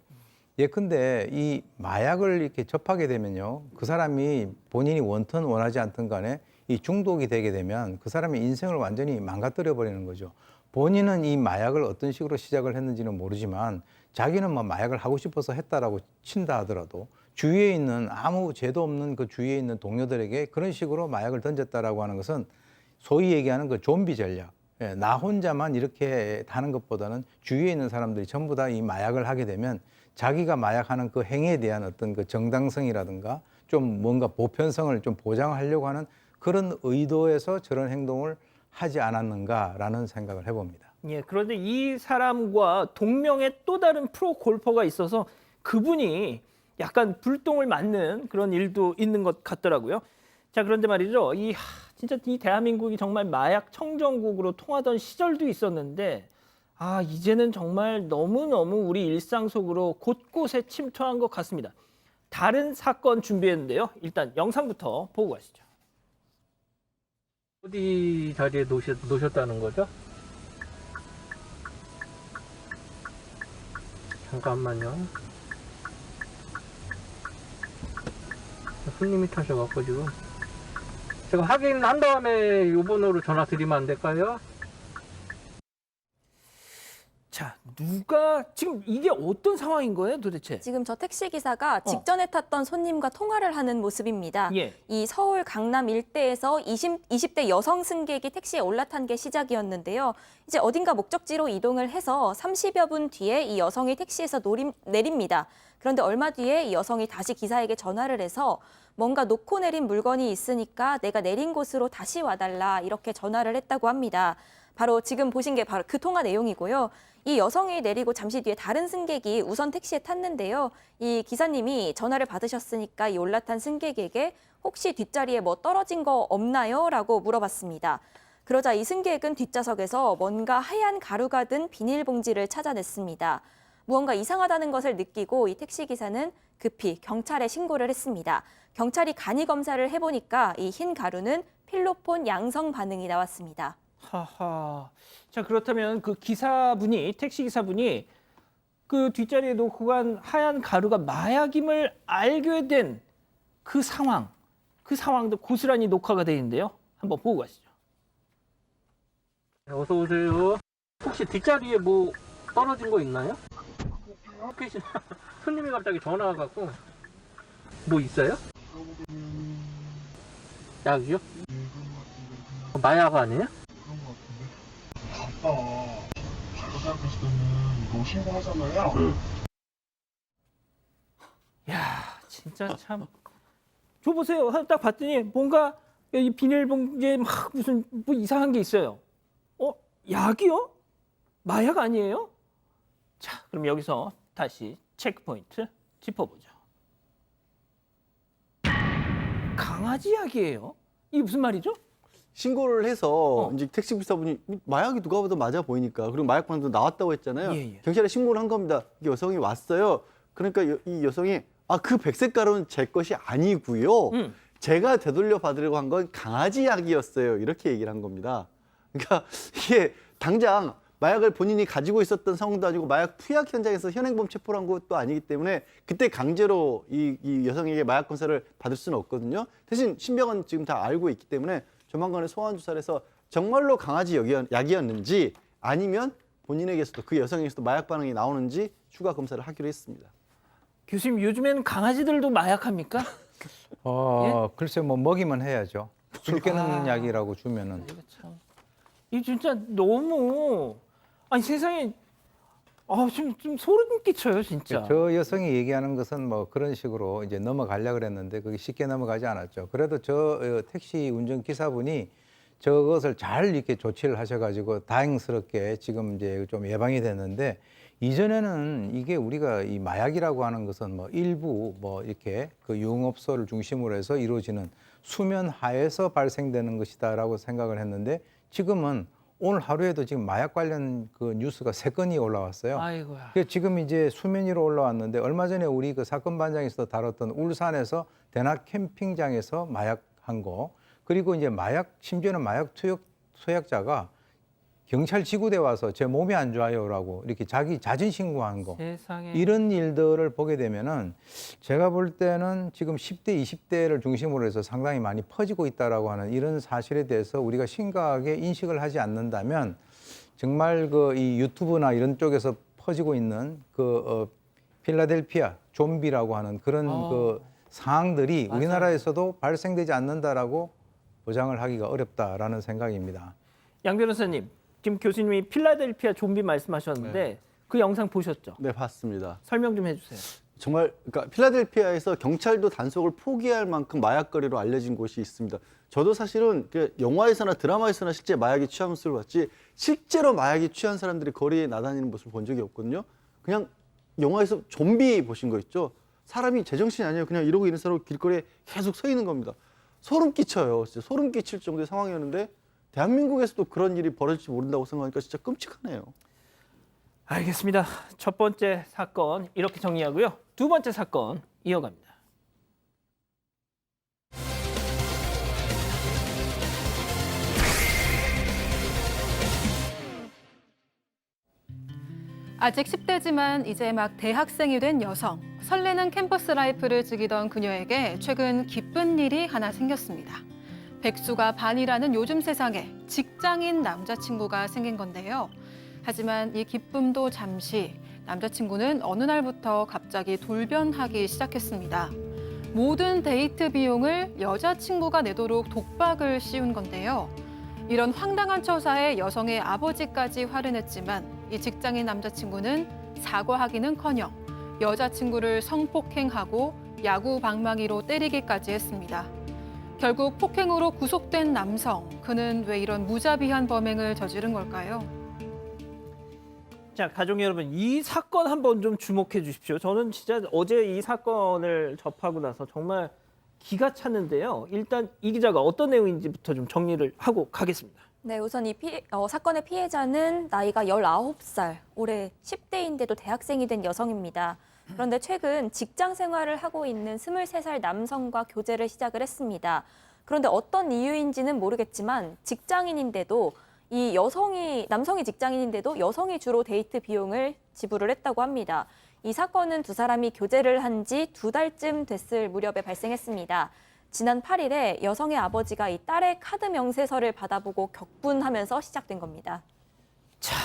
예컨대 이 마약을 이렇게 접하게 되면요, 그 사람이 본인이 원든 원하지 않든 간에 이 중독이 되게 되면 그 사람의 인생을 완전히 망가뜨려 버리는 거죠. 본인은 이 마약을 어떤 식으로 시작을 했는지는 모르지만 자기는 마약을 하고 싶어서 했다라고 친다 하더라도 주위에 있는 아무 죄도 없는 그 주위에 있는 동료들에게 그런 식으로 마약을 던졌다라고 하는 것은 소위 얘기하는 그 좀비 전략. 나 혼자만 이렇게 하는 것보다는 주위에 있는 사람들이 전부 다 이 마약을 하게 되면 자기가 마약하는 그 행위에 대한 어떤 그 정당성이라든가 좀 뭔가 보편성을 좀 보장하려고 하는 그런 의도에서 저런 행동을 하지 않았는가라는 생각을 해봅니다.
예, 그런데 이 사람과 동명의 또 다른 프로 골퍼가 있어서 그분이 약간 불똥을 맞는 그런 일도 있는 것 같더라고요. 자, 그런데 말이죠. 진짜 이 대한민국이 정말 마약 청정국으로 통하던 시절도 있었는데, 이제는 정말 너무너무 우리 일상 속으로 곳곳에 침투한 것 같습니다. 다른 사건 준비했는데요. 일단 영상부터 보고 가시죠.
어디 자리에 놓으셨다는 거죠? 잠깐만요. 손님이 타셔갖고 지금 제가 확인한 다음에 이 번호로 전화 드리면 안 될까요?
자, 지금 이게 어떤 상황인 거예요, 도대체?
지금 저 택시 기사가 직전에 탔던 손님과 통화를 하는 모습입니다.
예.
이 서울 강남 일대에서 20대 여성 승객이 택시에 올라탄 게 시작이었는데요. 이제 어딘가 목적지로 이동을 해서 30여 분 뒤에 이 여성이 택시에서 내립니다. 그런데 얼마 뒤에 이 여성이 다시 기사에게 전화를 해서 뭔가 놓고 내린 물건이 있으니까 내가 내린 곳으로 다시 와달라 이렇게 전화를 했다고 합니다. 바로 지금 보신 게 바로 그 통화 내용이고요. 이 여성이 내리고 잠시 뒤에 다른 승객이 우선 택시에 탔는데요. 이 기사님이 전화를 받으셨으니까 이 올라탄 승객에게 혹시 뒷자리에 떨어진 거 없나요? 라고 물어봤습니다. 그러자 이 승객은 뒷좌석에서 뭔가 하얀 가루가 든 비닐봉지를 찾아냈습니다. 무언가 이상하다는 것을 느끼고 이 택시기사는 급히 경찰에 신고를 했습니다. 경찰이 간이 검사를 해보니까 이 흰 가루는 필로폰 양성 반응이 나왔습니다.
하하. 자, 그렇다면 그 택시 기사분이 그 뒷자리에 놓고 간 하얀 가루가 마약임을 알게 된 그 상황도 고스란히 녹화가 되어 있는데요. 한번 보고 가시죠.
어서 오세요. 혹시 뒷자리에 떨어진 거 있나요? 손님이 갑자기 전화 와갖고 있어요? 약이요? 마약 아니에요?
이거 신고하잖아요.
야, 진짜 참. 저 보세요. 딱 봤더니 뭔가 이 비닐봉지에 무슨 이상한 게 있어요. 약이요? 마약 아니에요? 자, 그럼 여기서 다시 체크포인트 짚어보죠. 강아지 약이에요? 이게 무슨 말이죠?
신고를 해서 이제 택시 기사분이 마약이 누가 봐도 맞아 보이니까 그리고 마약 반도 나왔다고 했잖아요.
예, 예.
경찰에 신고를 한 겁니다. 여성이 왔어요. 그러니까 이 여성이 그 백색 가루는 제 것이 아니고요. 제가 되돌려 받으려고 한 건 강아지 약이었어요. 이렇게 얘기를 한 겁니다. 그러니까 이게 당장 마약을 본인이 가지고 있었던 상황도 아니고 마약 투약 현장에서 현행범 체포를 한 것도 아니기 때문에 그때 강제로 이 여성에게 마약 검사를 받을 수는 없거든요. 대신 신병은 지금 다 알고 있기 때문에 조만간에 소환 조사를 해서 정말로 강아지 약이었는지 아니면 본인에게서도 그 여성에게서도 마약 반응이 나오는지 추가 검사를 하기로 했습니다.
교수님, 요즘에는 강아지들도 마약합니까?
글쎄 뭐 먹이면 해야죠. 술 깨는 약이라고 주면은.
이거 참. 이거 진짜 너무 아니 세상에 좀 소름 끼쳐요, 진짜.
저 여성이 얘기하는 것은 뭐 그런 식으로 이제 넘어가려고 그랬는데 그게 쉽게 넘어가지 않았죠. 그래도 저 택시 운전 기사분이 저것을 잘 이렇게 조치를 하셔가지고 다행스럽게 지금 이제 좀 예방이 됐는데 이전에는 이게 우리가 이 마약이라고 하는 것은 뭐 일부 뭐 이렇게 그 유흥업소를 중심으로 해서 이루어지는 수면 하에서 발생되는 것이다라고 생각을 했는데 지금은 오늘 하루에도 지금 마약 관련 그 뉴스가 3건이 올라왔어요.
아이고야.
그래서 지금 이제 수면 위로 올라왔는데 얼마 전에 우리 그 사건 반장에서 다뤘던 울산에서 대낮 캠핑장에서 마약한 거 그리고 이제 심지어는 마약 투약 소약자가 경찰 지구대 와서 제 몸이 안 좋아요라고 이렇게 자기 자진 신고한 거
세상에.
이런 일들을 보게 되면은 제가 볼 때는 지금 10대, 20대를 중심으로 해서 상당히 많이 퍼지고 있다라고 하는 이런 사실에 대해서 우리가 심각하게 인식을 하지 않는다면 정말 그 이 유튜브나 이런 쪽에서 퍼지고 있는 필라델피아 좀비라고 하는 그런 그 상황들이
맞아요.
우리나라에서도 발생되지 않는다라고 보장을 하기가 어렵다라는 생각입니다.
양 변호사님, 지금 교수님이 필라델피아 좀비 말씀하셨는데 그 영상 보셨죠?
네, 봤습니다.
설명 좀 해주세요.
정말 그러니까 필라델피아에서 경찰도 단속을 포기할 만큼 마약거리로 알려진 곳이 있습니다. 저도 사실은 그 영화에서나 드라마에서나 실제 마약이 취한 모습을 봤지 실제로 마약이 취한 사람들이 거리에 나다니는 모습을 본 적이 없거든요. 그냥 영화에서 좀비 보신 거 있죠? 사람이 제정신이 아니에요. 그냥 이러고 있는 사람 길거리에 계속 서 있는 겁니다. 소름 끼쳐요. 진짜 소름 끼칠 정도의 상황이었는데 대한민국에서도 그런 일이 벌어질지 모른다고 생각하니까 진짜 끔찍하네요.
알겠습니다. 첫 번째 사건 이렇게 정리하고요. 두 번째 사건 이어갑니다.
아직 10대지만 이제 막 대학생이 된 여성. 설레는 캠퍼스 라이프를 즐기던 그녀에게 최근 기쁜 일이 하나 생겼습니다. 백수가 반이라는 요즘 세상에 직장인 남자친구가 생긴 건데요. 하지만 이 기쁨도 잠시, 남자친구는 어느 날부터 갑자기 돌변하기 시작했습니다. 모든 데이트 비용을 여자친구가 내도록 독박을 씌운 건데요. 이런 황당한 처사에 여성의 아버지까지 화를 냈지만 이 직장인 남자친구는 사과하기는커녕 여자친구를 성폭행하고 야구 방망이로 때리기까지 했습니다. 결국 폭행으로 구속된 남성, 그는 왜 이런 무자비한 범행을 저지른 걸까요?
자, 가족 여러분, 이 사건 한번 좀 주목해 주십시오. 저는 진짜 어제 이 사건을 접하고 나서 정말 기가 찼는데요. 일단 이 기자가 어떤 내용인지부터 좀 정리를 하고 가겠습니다.
네, 우선 이 사건의 피해자는 나이가 19살, 올해 10대인데도 대학생이 된 여성입니다. 그런데 최근 직장 생활을 하고 있는 23살 남성과 교제를 시작을 했습니다. 그런데 어떤 이유인지는 모르겠지만 직장인인데도 남성이 직장인인데도 여성이 주로 데이트 비용을 지불을 했다고 합니다. 이 사건은 두 사람이 교제를 한 지 2달쯤 됐을 무렵에 발생했습니다. 지난 8일에 여성의 아버지가 이 딸의 카드 명세서를 받아보고 격분하면서 시작된 겁니다.
자,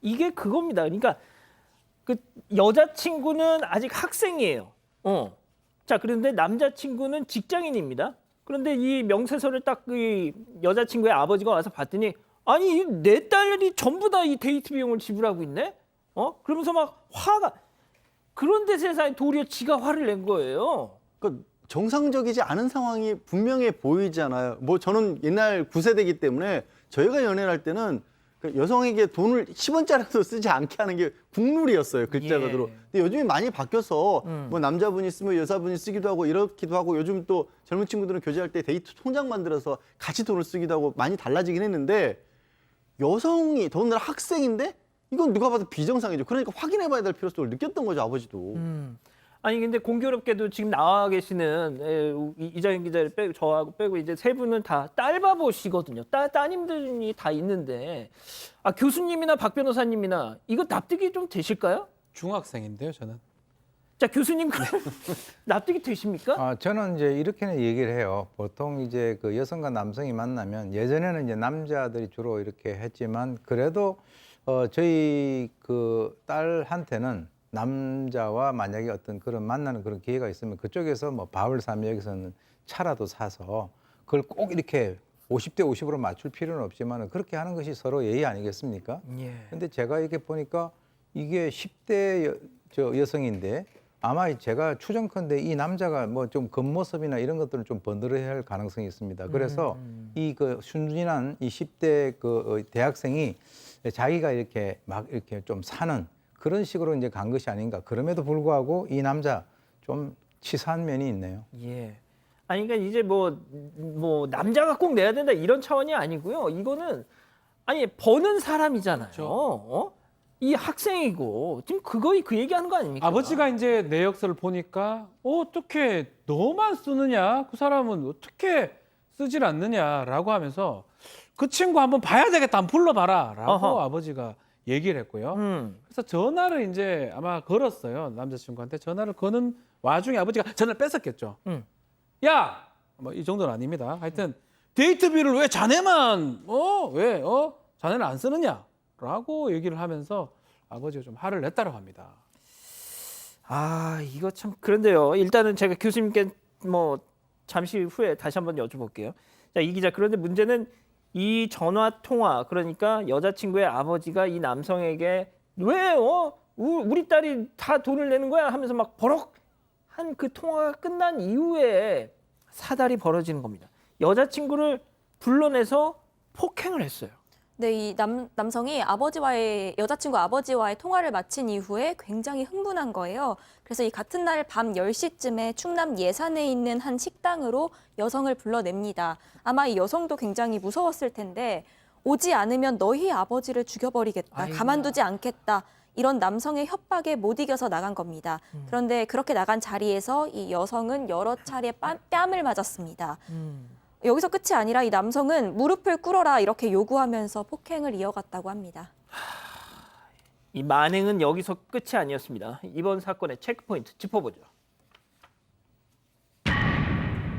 이게 그겁니다. 그러니까 그 여자친구는 아직 학생이에요. 자, 그런데 남자친구는 직장인입니다. 그런데 이 명세서를 딱 그 여자친구의 아버지가 와서 봤더니 아니 내 딸이 전부 다 이 데이트 비용을 지불하고 있네? 그러면서 막 화가 그런데 세상에 도리어 지가 화를 낸 거예요.
그러니까 정상적이지 않은 상황이 분명해 보이잖아요. 뭐 저는 옛날 9세대이기 때문에 저희가 연애를 할 때는 그 여성에게 돈을 10원짜리도 쓰지 않게 하는 게 국룰이었어요. 글자
예.
그대로. 근데 요즘이 많이 바뀌어서 뭐 남자분이 쓰면 여자분이 쓰기도 하고 이렇기도 하고 요즘 또 젊은 친구들은 교제할 때 데이트 통장 만들어서 같이 돈을 쓰기도 하고 많이 달라지긴 했는데 여성이 더군다나 학생인데 이건 누가 봐도 비정상이죠. 그러니까 확인해봐야 될 필요성을 느꼈던 거죠, 아버지도.
아니 근데 공교롭게도 지금 나와 계시는 이장현 기자를 빼고 저하고 빼고 이제 세 분은 다 딸바보시거든요. 따님들이 다 있는데 교수님이나 박 변호사님이나 이거 납득이 좀 되실까요?
중학생인데요, 저는.
자 교수님 납득이 되십니까?
저는 이제 이렇게는 얘기를 해요. 보통 이제 그 여성과 남성이 만나면 예전에는 이제 남자들이 주로 이렇게 했지만 그래도 저희 그 딸한테는 남자와 만약에 어떤 그런 만나는 그런 기회가 있으면 그쪽에서 뭐 밥을 사면 여기서는 차라도 사서 그걸 꼭 이렇게 50대 50으로 맞출 필요는 없지만 그렇게 하는 것이 서로 예의 아니겠습니까?
예.
근데 제가 이렇게 보니까 이게 10대 여성인데 아마 제가 추정컨대 이 남자가 뭐 좀 겉모습이나 이런 것들을 좀 번들어야 할 가능성이 있습니다. 그래서 이 그 순진한 이 10대 그 대학생이 자기가 이렇게 막 이렇게 좀 사는 그런 식으로 이제 간 것이 아닌가. 그럼에도 불구하고 이 남자 좀 치사한 면이 있네요.
예. 아니 그러니까 이제 뭐 남자가 꼭 내야 된다 이런 차원이 아니고요. 이거는 아니 버는 사람이잖아요.
그렇죠.
이 학생이고 지금 그 얘기하는 거 아닙니까?
아버지가 이제 내역서를 보니까 어떻게 너만 쓰느냐? 그 사람은 어떻게 쓰질 않느냐라고 하면서 그 친구 한번 봐야 되겠다. 한번 불러봐라라고
어허.
아버지가 얘기를 했고요. 그래서 전화를 이제 아마 걸었어요. 남자친구한테 전화를 거는 와중에 아버지가 전화를 뺏었겠죠. 야! 뭐 이 정도는 아닙니다. 하여튼 데이트비를 왜 자네만 자네는 안 쓰느냐? 라고 얘기를 하면서 아버지가 좀 화를 냈다고 합니다.
이거 참 그런데요. 일단은 제가 교수님께 뭐 잠시 후에 다시 한번 여쭤볼게요. 자, 이 기자 그런데 문제는 이 전화 통화 그러니까 여자친구의 아버지가 이 남성에게 왜 우리 딸이 다 돈을 내는 거야 하면서 막 버럭 한 그 통화가 끝난 이후에 사달이 벌어지는 겁니다. 여자친구를 불러내서 폭행을 했어요.
네, 이 남성이 여자친구 아버지와의 통화를 마친 이후에 굉장히 흥분한 거예요. 그래서 이 같은 날 밤 10시쯤에 충남 예산에 있는 한 식당으로 여성을 불러냅니다. 아마 이 여성도 굉장히 무서웠을 텐데 오지 않으면 너희 아버지를 죽여버리겠다. 가만두지 않겠다. 이런 남성의 협박에 못 이겨서 나간 겁니다. 그런데 그렇게 나간 자리에서 이 여성은 여러 차례 뺨을 맞았습니다. 여기서 끝이 아니라 이 남성은 무릎을 꿇어라 이렇게 요구하면서 폭행을 이어갔다고 합니다.
이 만행은 여기서 끝이 아니었습니다. 이번 사건의 체크포인트 짚어보죠.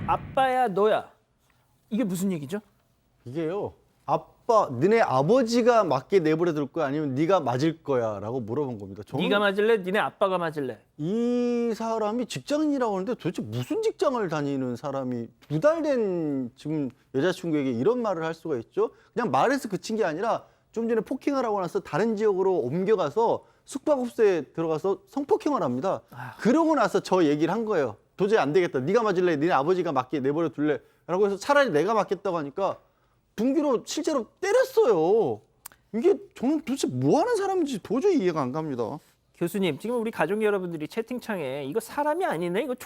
아빠야 너야. 이게 무슨 얘기죠?
이게요. 아빠, 너네 아버지가 맞게 내버려 둘 거야 아니면 네가 맞을 거야 라고 물어본 겁니다. 저는
네가 맞을래? 니네 아빠가 맞을래?
이 사람이 직장인이라고 하는데 도대체 무슨 직장을 다니는 사람이 2달 된 지금 여자친구에게 이런 말을 할 수가 있죠? 그냥 말해서 그친 게 아니라 좀 전에 폭행을 하고 나서 다른 지역으로 옮겨가서 숙박업소에 들어가서 성폭행을 합니다. 그러고 나서 저 얘기를 한 거예요. 도저히 안 되겠다. 네가 맞을래? 니네 아버지가 맞게 내버려 둘래? 라고 해서 차라리 내가 맞겠다고 하니까 둔기로 실제로 때렸어요. 이게 저는 도대체 뭐 하는 사람인지 도저히 이해가 안 갑니다.
교수님, 지금 우리 가족 여러분들이 채팅창에 이거 사람이 아니네. 이거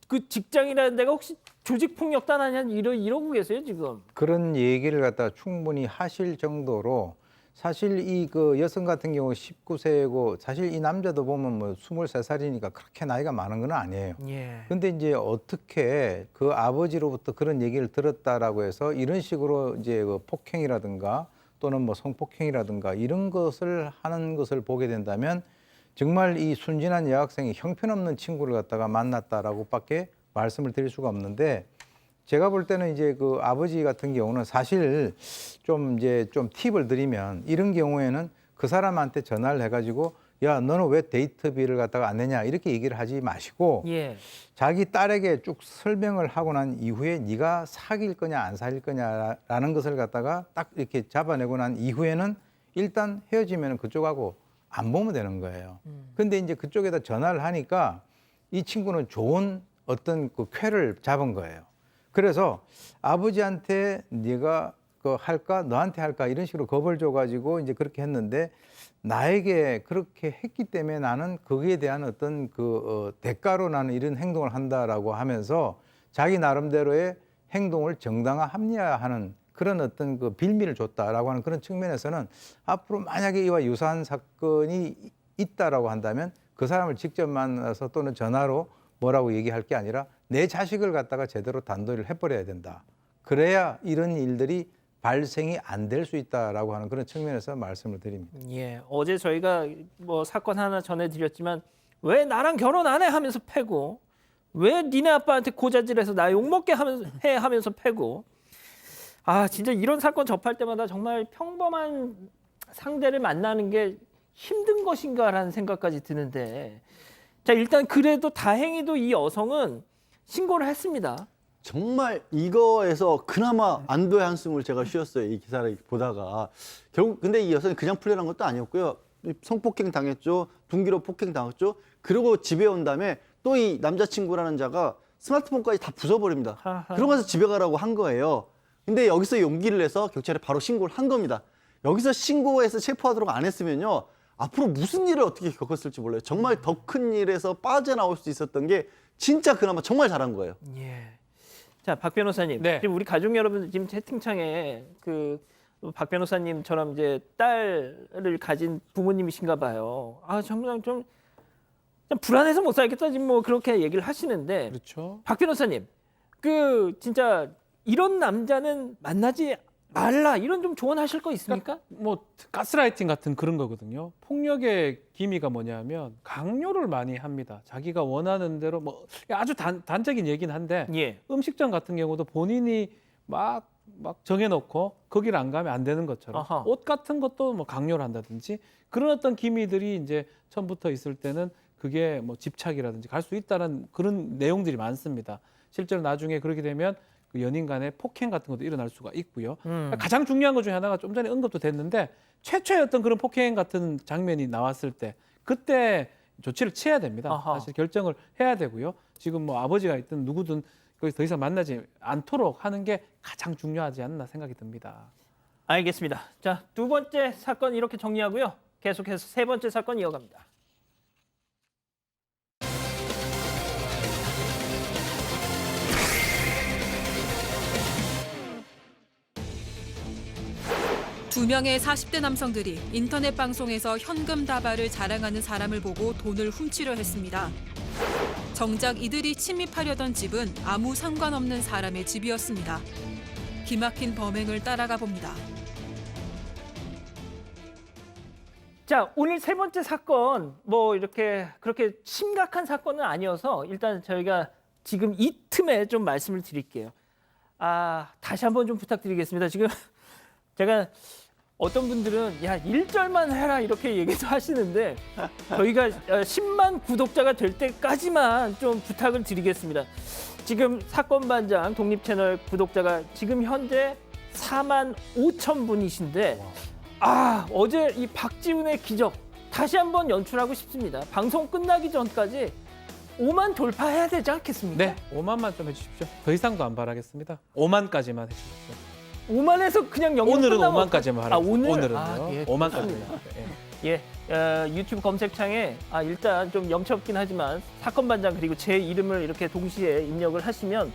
그 직장이라는 데가 혹시 조직폭력단 아니야? 이러고 계세요, 지금.
그런 얘기를 갖다 충분히 하실 정도로 사실 이 그 여성 같은 경우 19세고 사실 이 남자도 보면 뭐 23살이니까 그렇게 나이가 많은 건 아니에요.
예.
근데 이제 어떻게 그 아버지로부터 그런 얘기를 들었다라고 해서 이런 식으로 이제 그 폭행이라든가 또는 뭐 성폭행이라든가 이런 것을 하는 것을 보게 된다면 정말 이 순진한 여학생이 형편없는 친구를 갖다가 만났다라고밖에 말씀을 드릴 수가 없는데 제가 볼 때는 이제 그 아버지 같은 경우는 사실 좀 팁을 드리면 이런 경우에는 그 사람한테 전화를 해가지고 야 너는 왜 데이트비를 갖다가 안 내냐 이렇게 얘기를 하지 마시고
예.
자기 딸에게 쭉 설명을 하고 난 이후에 네가 사귈 거냐 안 사귈 거냐라는 것을 갖다가 딱 이렇게 잡아내고 난 이후에는 일단 헤어지면 그쪽하고 안 보면 되는 거예요. 근데 이제 그쪽에다 전화를 하니까 이 친구는 좋은 어떤 그 쾌를 잡은 거예요. 그래서 아버지한테 네가 그 할까 너한테 할까 이런 식으로 겁을 줘가지고 이제 그렇게 했는데 나에게 그렇게 했기 때문에 나는 거기에 대한 어떤 대가로 나는 이런 행동을 한다라고 하면서 자기 나름대로의 행동을 정당화 합리화하는 그런 어떤 그 빌미를 줬다라고 하는 그런 측면에서는 앞으로 만약에 이와 유사한 사건이 있다라고 한다면 그 사람을 직접 만나서 또는 전화로 뭐라고 얘기할 게 아니라 내 자식을 갖다가 제대로 단도리를 해버려야 된다. 그래야 이런 일들이 발생이 안 될 수 있다라고 하는 그런 측면에서 말씀을 드립니다.
예, 어제 저희가 뭐 사건 하나 전해드렸지만 왜 나랑 결혼 안 해 하면서 패고 왜 니네 아빠한테 고자질해서 나 욕먹게 하면서 패고 아 진짜 이런 사건 접할 때마다 정말 평범한 상대를 만나는 게 힘든 것인가라는 생각까지 드는데 자 일단 그래도 다행히도 이 여성은 신고를 했습니다.
정말 이거에서 그나마 안도의 한숨을 제가 쉬었어요. 이 기사를 보다가. 결국 근데 이 여성이 그냥 풀려난 것도 아니었고요. 성폭행 당했죠. 분기로 폭행 당했죠. 그리고 집에 온 다음에 또 이 남자친구라는 자가 스마트폰까지 다 부숴버립니다. 그러고 가서 집에 가라고 한 거예요. 근데 여기서 용기를 내서 경찰에 바로 신고를 한 겁니다. 여기서 신고해서 체포하도록 안 했으면요. 앞으로 무슨 일을 어떻게 겪었을지 몰라요. 정말 더 큰 일에서 빠져나올 수 있었던 게 진짜 그나마 정말 잘한 거예요.
예. 자, 박 변호사님.
네.
지금 우리 가족 여러분 지금 채팅창에 박 변호사님처럼 이제 딸을 가진 부모님이신가 봐요. 아, 정말 좀 불안해서 못 살겠다 지금 뭐 그렇게 얘기를 하시는데
그렇죠.
박 변호사님. 진짜 이런 남자는 만나지 말라 이런 좀 조언하실 거 있습니까?
뭐 가스라이팅 같은 그런 거거든요. 폭력의 기미가 뭐냐면 강요를 많이 합니다. 자기가 원하는 대로 뭐 아주 단적인 얘기는 한데
예.
음식점 같은 경우도 본인이 막 정해놓고 거기를 안 가면 안 되는 것처럼
아하.
옷 같은 것도 뭐 강요를 한다든지 그런 어떤 기미들이 이제 처음부터 있을 때는 그게 뭐 집착이라든지 갈 수 있다는 그런 내용들이 많습니다. 실제로 나중에 그렇게 되면 그 연인 간의 폭행 같은 것도 일어날 수가 있고요. 가장 중요한 것 중에 하나가 좀 전에 언급도 됐는데 최초의 어떤 그런 폭행 같은 장면이 나왔을 때 그때 조치를 취해야 됩니다.
아하.
사실 결정을 해야 되고요. 지금 뭐 아버지가 있든 누구든 거기서 더 이상 만나지 않도록 하는 게 가장 중요하지 않나 생각이 듭니다.
알겠습니다. 자, 두 번째 사건 이렇게 정리하고요. 계속해서 세 번째 사건 이어갑니다.
두 명의 40대 남성들이 인터넷 방송에서 현금 다발을 자랑하는 사람을 보고 돈을 훔치려 했습니다. 정작 이들이 침입하려던 집은 아무 상관없는 사람의 집이었습니다. 기막힌 범행을 따라가 봅니다.
자, 오늘 세 번째 사건 뭐 이렇게 그렇게 심각한 사건은 아니어서 일단 저희가 지금 이 틈에 좀 말씀을 드릴게요. 다시 한번 좀 부탁드리겠습니다. 지금 제가 어떤 분들은 야 1절만 해라 이렇게 얘기도 하시는데 저희가 10만 구독자가 될 때까지만 좀 부탁을 드리겠습니다. 지금 사건 반장 독립채널 구독자가 지금 현재 4만 5천 분이신데 어제 이 박지훈의 기적 다시 한번 연출하고 싶습니다. 방송 끝나기 전까지 5만 돌파해야 되지 않겠습니까?
네, 5만만 좀 해주십시오. 더 이상도 안 바라겠습니다. 5만까지만 해주십시오.
5만에서 그냥 영영
오늘은
끝나면
5만까지만 하라고.
오늘은요?
예,
좋습니다.
5만까지만.
유튜브 검색창에 일단 좀 염치 없긴 하지만 사건 반장 그리고 제 이름을 이렇게 동시에 입력을 하시면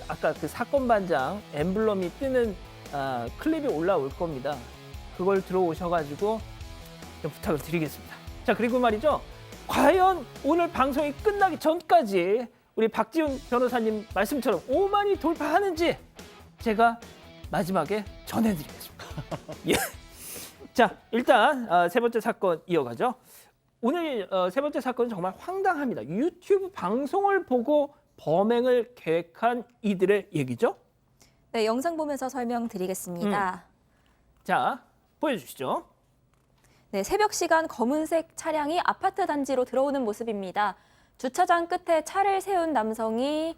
아까 그 사건 반장 엠블럼이 뜨는 클립이 올라올 겁니다. 그걸 들어오셔가지고 좀 부탁을 드리겠습니다. 자, 그리고 말이죠. 과연 오늘 방송이 끝나기 전까지 우리 박지훈 변호사님 말씀처럼 5만이 돌파하는지 제가 마지막에 전해드리겠습니다. 예. 자, 일단 세 번째 사건 이어가죠. 오늘 세 번째 사건은 정말 황당합니다. 유튜브 방송을 보고 범행을 계획한 이들의 얘기죠.
네, 영상 보면서 설명드리겠습니다.
자, 보여주시죠.
네, 새벽 시간 검은색 차량이 아파트 단지로 들어오는 모습입니다. 주차장 끝에 차를 세운 남성이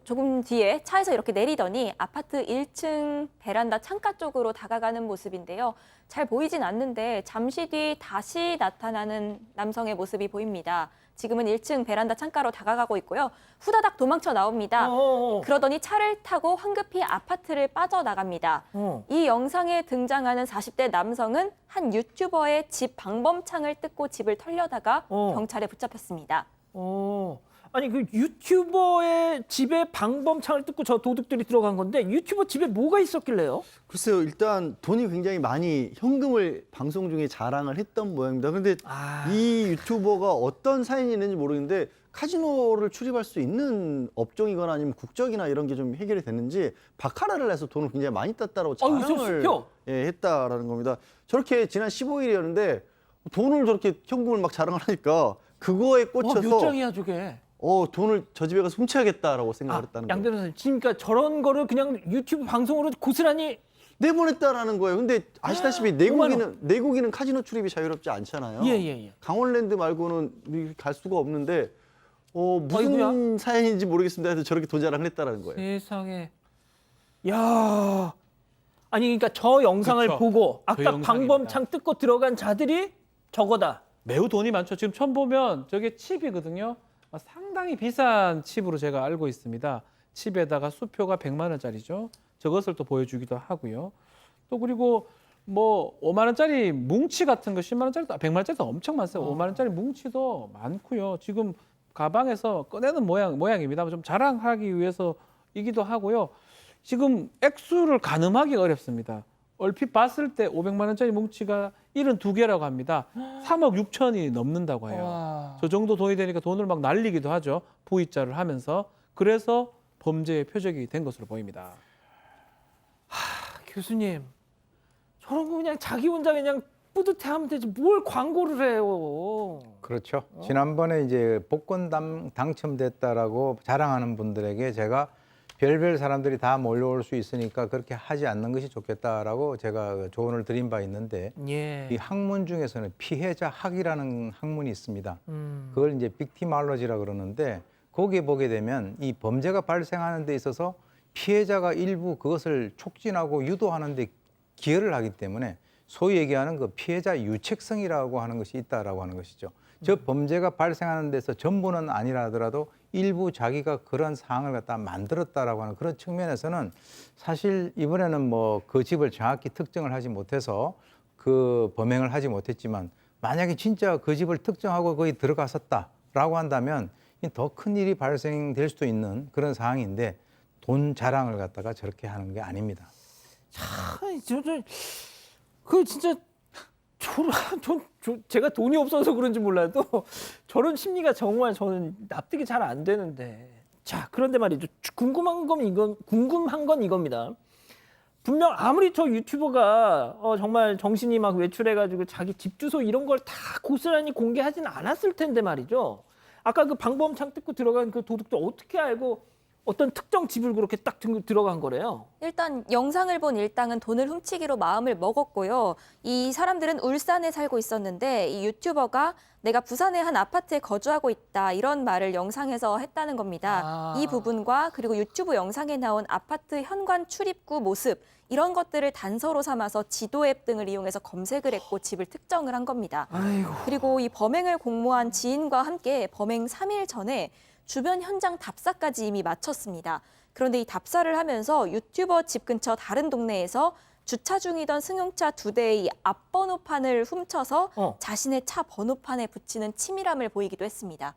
조금 뒤에 차에서 이렇게 내리더니 아파트 1층 베란다 창가 쪽으로 다가가는 모습인데요. 잘 보이진 않는데 잠시 뒤 다시 나타나는 남성의 모습이 보입니다. 지금은 1층 베란다 창가로 다가가고 있고요. 후다닥 도망쳐 나옵니다. 그러더니 차를 타고 황급히 아파트를 빠져나갑니다. 이 영상에 등장하는 40대 남성은 한 유튜버의 집 방범창을 뜯고 집을 털려다가 경찰에 붙잡혔습니다.
아니 그 유튜버의 집에 방범창을 뜯고 저 도둑들이 들어간 건데 유튜버 집에 뭐가 있었길래요?
글쎄요, 일단 돈이 굉장히 많이 현금을 방송 중에 자랑을 했던 모양입니다. 그런데 이 유튜버가 어떤 사연이 있는지 모르겠는데 카지노를 출입할 수 있는 업종이거나 아니면 국적이나 이런 게 좀 해결이 됐는지 바카라를 해서 돈을 굉장히 많이 땄다라고 자랑을 했다라는 겁니다. 저렇게 지난 15일이었는데 돈을 저렇게 현금을 막 자랑을 하니까 그거에 꽂혀서
몇 장이야 저게?
돈을 저 집에 가서 훔쳐야겠다라고 생각을 했다는 거예요.
양 변호사님, 그러니까 저런 거를 그냥 유튜브 방송으로 고스란히
내보냈다라는 거예요. 근데 아시다시피 내국인은 카지노 출입이 자유롭지 않잖아요.
예.
강원랜드 말고는 갈 수가 없는데 무슨
아이고야.
사연인지 모르겠습니다. 해서 저렇게 돈 자랑을 했다라는 거예요.
세상에. 야. 아니 그러니까 저 영상을
그쵸.
보고
그
아까
영상입니다.
방범창 뜯고 들어간 자들이 저거다.
매우 돈이 많죠. 지금 처음 보면 저게 칩이거든요. 상당히 비싼 칩으로 제가 알고 있습니다. 칩에다가 수표가 100만 원짜리죠. 저것을 또 보여주기도 하고요. 또 그리고 뭐 5만 원짜리 뭉치 같은 거 10만 원짜리도 100만 원짜리도 엄청 많아요. 5만 원짜리 뭉치도 많고요. 지금 가방에서 꺼내는 모양입니다. 좀 자랑하기 위해서이기도 하고요. 지금 액수를 가늠하기가 어렵습니다. 얼핏 봤을 때 500만 원짜리 뭉치가 72개라고 합니다. 3억 6천이 넘는다고 해요.
와.
저 정도 돈이 되니까 돈을 막 날리기도 하죠. V자를 하면서. 그래서 범죄의 표적이 된 것으로 보입니다.
교수님, 저런 거 그냥 자기 혼자 그냥 뿌듯해하면 되지 뭘 광고를 해요.
그렇죠. 지난번에 이제 복권 당첨됐다라고 자랑하는 분들에게 제가 별별 사람들이 다 몰려올 수 있으니까 그렇게 하지 않는 것이 좋겠다라고 제가 조언을 드린 바 있는데
예.
이 학문 중에서는 피해자 학이라는 학문이 있습니다. 그걸 이제 빅티말로지라 그러는데 거기에 보게 되면 이 범죄가 발생하는 데 있어서 피해자가 일부 그것을 촉진하고 유도하는 데 기여를 하기 때문에 소위 얘기하는 그 피해자 유책성이라고 하는 것이 있다라고 하는 것이죠. 저 범죄가 발생하는 데서 전부는 아니라 하더라도 일부 자기가 그런 상황을 갖다 만들었다라고 하는 그런 측면에서는 사실 이번에는 뭐 그 집을 정확히 특정을 하지 못해서 그 범행을 하지 못했지만 만약에 진짜 그 집을 특정하고 거기 들어갔었다라고 한다면 더 큰 일이 발생될 수도 있는 그런 상황인데 돈 자랑을 갖다가 저렇게 하는 게 아닙니다.
그 진짜 제가 돈이 없어서 그런지 몰라도 저런 심리가 정말 저는 납득이 잘 안 되는데. 자, 그런데 말이죠. 궁금한 건 이겁니다. 분명 아무리 저 유튜버가 정말 정신이 막 외출해가지고 자기 집 주소 이런 걸 다 고스란히 공개하진 않았을 텐데 말이죠. 아까 그 방범창 뜯고 들어간 그 도둑도 어떻게 알고 어떤 특정 집을 그렇게 딱 들어간 거래요?
일단 영상을 본 일당은 돈을 훔치기로 마음을 먹었고요. 이 사람들은 울산에 살고 있었는데 이 유튜버가 내가 부산의 한 아파트에 거주하고 있다 이런 말을 영상에서 했다는 겁니다. 이 부분과 그리고 유튜브 영상에 나온 아파트 현관 출입구 모습 이런 것들을 단서로 삼아서 지도 앱 등을 이용해서 검색을 했고 집을 특정을 한 겁니다. 그리고 이 범행을 공모한 지인과 함께 범행 3일 전에 주변 현장 답사까지 이미 마쳤습니다. 그런데 이 답사를 하면서 유튜버 집 근처 다른 동네에서 주차 중이던 승용차 2대의 앞번호판을 훔쳐서 자신의 차 번호판에 붙이는 치밀함을 보이기도 했습니다.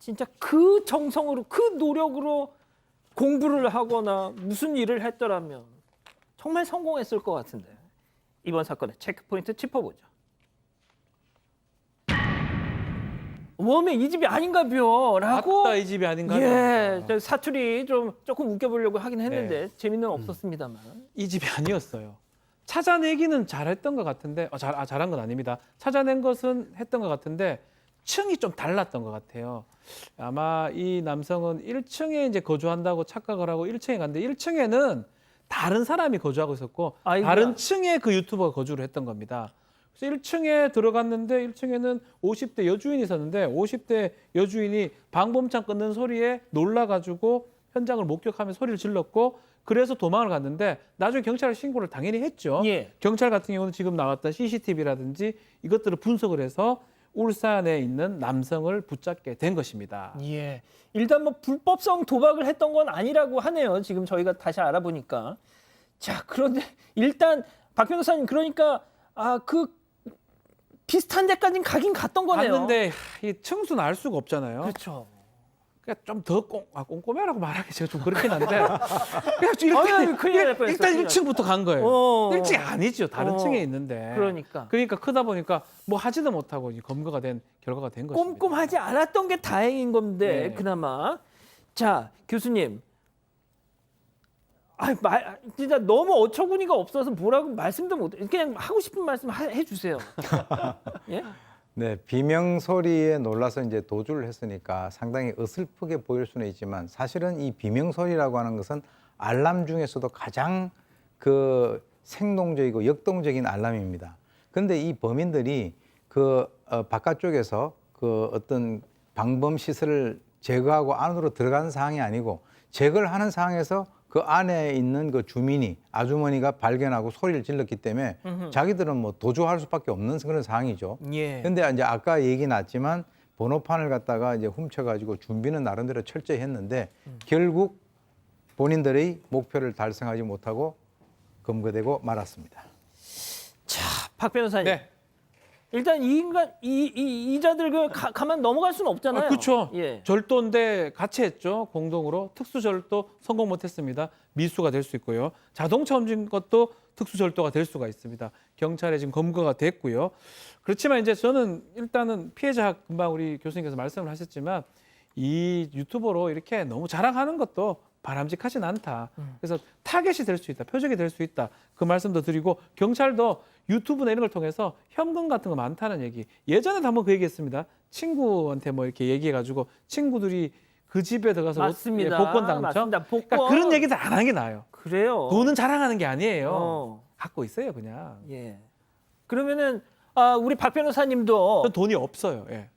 진짜 그 정성으로 그 노력으로 공부를 하거나 무슨 일을 했더라면 정말 성공했을 것 같은데 이번 사건의 체크포인트 짚어보죠. 웜에 이 집이 아닌가벼 라고
맞다, 이 집이 아닌가요?
예, 저 사투리 조금 웃겨보려고 하긴 했는데 재미는 없었습니다만
이 집이 아니었어요. 찾아내기는 잘했던 것 같은데 잘한 건 아닙니다. 찾아낸 것은 했던 것 같은데 층이 좀 달랐던 것 같아요. 아마 이 남성은 1층에 이제 거주한다고 착각을 하고 1층에 갔는데 1층에는 다른 사람이 거주하고 있었고
아이고야.
다른 층에 그 유튜버가 거주를 했던 겁니다. 그래서 1층에 들어갔는데 1층에는 50대 여주인이 있었는데 50대 여주인이 방범창 끊는 소리에 놀라가지고 현장을 목격하며 소리를 질렀고 그래서 도망을 갔는데 나중에 경찰에 신고를 당연히 했죠.
예.
경찰 같은 경우는 지금 나왔던 CCTV라든지 이것들을 분석을 해서 울산에 있는 남성을 붙잡게 된 것입니다.
예. 일단 뭐 불법성 도박을 했던 건 아니라고 하네요. 지금 저희가 다시 알아보니까. 자, 그런데 일단 박 변호사님 그러니까 그 비슷한 데까지는 가긴 갔던 거네요.
갔는데 이 층수는 알 수가 없잖아요.
그렇죠.
그러니까 좀 더 꼼꼼해라고 말하기 제가 좀 그렇긴 한데 그냥
큰일 날 뻔했어,
일단
큰일
1층부터 간 거예요. 1층이 아니죠. 다른 층에 있는데.
그러니까
크다 보니까 뭐 하지도 못하고 이제 검거가 된 결과가 된 것입니다.
꼼꼼하지 않았던 게 다행인 건데
네.
그나마. 자, 교수님. 진짜 너무 어처구니가 없어서 뭐라고 말씀도 못. 그냥 하고 싶은 말씀 해주세요. 예?
네, 비명 소리에 놀라서 이제 도주를 했으니까 상당히 어설프게 보일 수는 있지만 사실은 이 비명 소리라고 하는 것은 알람 중에서도 가장 그 생동적이고 역동적인 알람입니다. 그런데 이 범인들이 바깥쪽에서 그 어떤 방범 시설을 제거하고 안으로 들어가는 상황이 아니고 제거를 하는 상황에서 그 안에 있는 그 주민이 아주머니가 발견하고 소리를 질렀기 때문에 자기들은 뭐 도주할 수밖에 없는 그런 상황이죠.
예.
근데 이제 아까 얘기 났지만 번호판을 갖다가 이제 훔쳐가지고 준비는 나름대로 철저히 했는데 결국 본인들의 목표를 달성하지 못하고 검거되고 말았습니다.
자, 박 변호사님.
네.
일단 이 인간 이자들 가만 넘어갈 수는 없잖아요.
그렇죠.
예.
절도인데 같이 했죠. 공동으로 특수절도 성공 못했습니다. 미수가 될 수 있고요. 자동차 훔친 것도 특수절도가 될 수가 있습니다. 경찰에 지금 검거가 됐고요. 그렇지만 이제 저는 일단은 피해자 금방 우리 교수님께서 말씀을 하셨지만 이 유튜버로 이렇게 너무 자랑하는 것도 바람직하진 않다. 그래서 타겟이 될 수 있다. 표적이 될 수 있다. 그 말씀도 드리고 경찰도 유튜브나 이런 걸 통해서 현금 같은 거 많다는 얘기. 예전에도 한번 그 얘기했습니다. 친구한테 뭐 이렇게 얘기해가지고 친구들이 그 집에 들어가서
맞습니다.
복권 당첨.
맞습니다. 복권.
그러니까 그런 얘기들 안 하는 게 나아요.
그래요.
돈은 자랑하는 게 아니에요. 갖고 있어요 그냥.
예. 그러면은 우리 박 변호사님도
전 돈이 없어요. 예.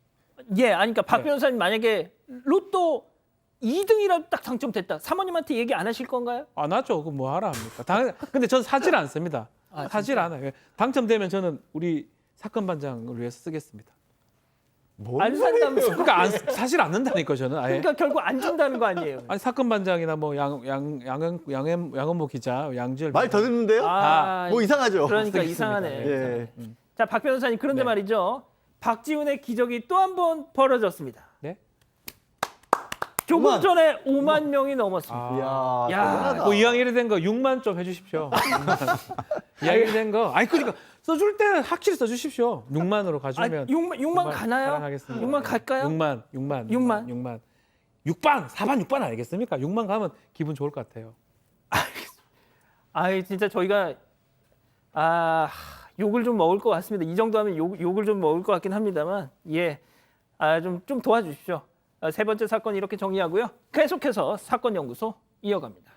그러니까 박
네.
변호사님 만약에 로또 2등이라도 딱 당첨됐다. 사모님한테 얘기 안 하실 건가요?
안 하죠. 그거 뭐 하라 합니까? 근데 전 사질 않습니다. 사질 않아요. 당첨되면 저는 우리 사건 반장을 위해서 쓰겠습니다.
안 산다면서.
그러니까 사실 않는다니까 저는. 아예.
그러니까 결국 안 준다는 거 아니에요.
아니 사건 반장이나 뭐 양현모 기자, 양지열
말 더 듣는데요? 뭐 이상하죠.
그러니까
쓰겠습니다.
이상하네.
예.
자, 박 변호사님 그런데
네.
말이죠. 박지훈의 기적이 또 한 번 벌어졌습니다.
네?
조금
5만.
전에 5만 명이 넘었습니다.
이야,
야,
대단하다.
뭐 이왕 이래 된 거 6만 좀 해주십시오. 6만. 이왕 이래 된 거. 아니 그러니까 써줄 때 확실히 써주십시오. 6만으로 가주면.
6만 가나요?
사랑하겠습니다.
6만 갈까요?
6만. 6반, 4반, 6반 아니겠습니까? 6만 가면 기분 좋을 것 같아요.
진짜 저희가 욕을 좀 먹을 것 같습니다. 이 정도 하면 욕을 좀 먹을 것 같긴 합니다만, 예, 좀 도와주십시오. 세 번째 사건 이렇게 정리하고요. 계속해서 사건 연구소 이어갑니다.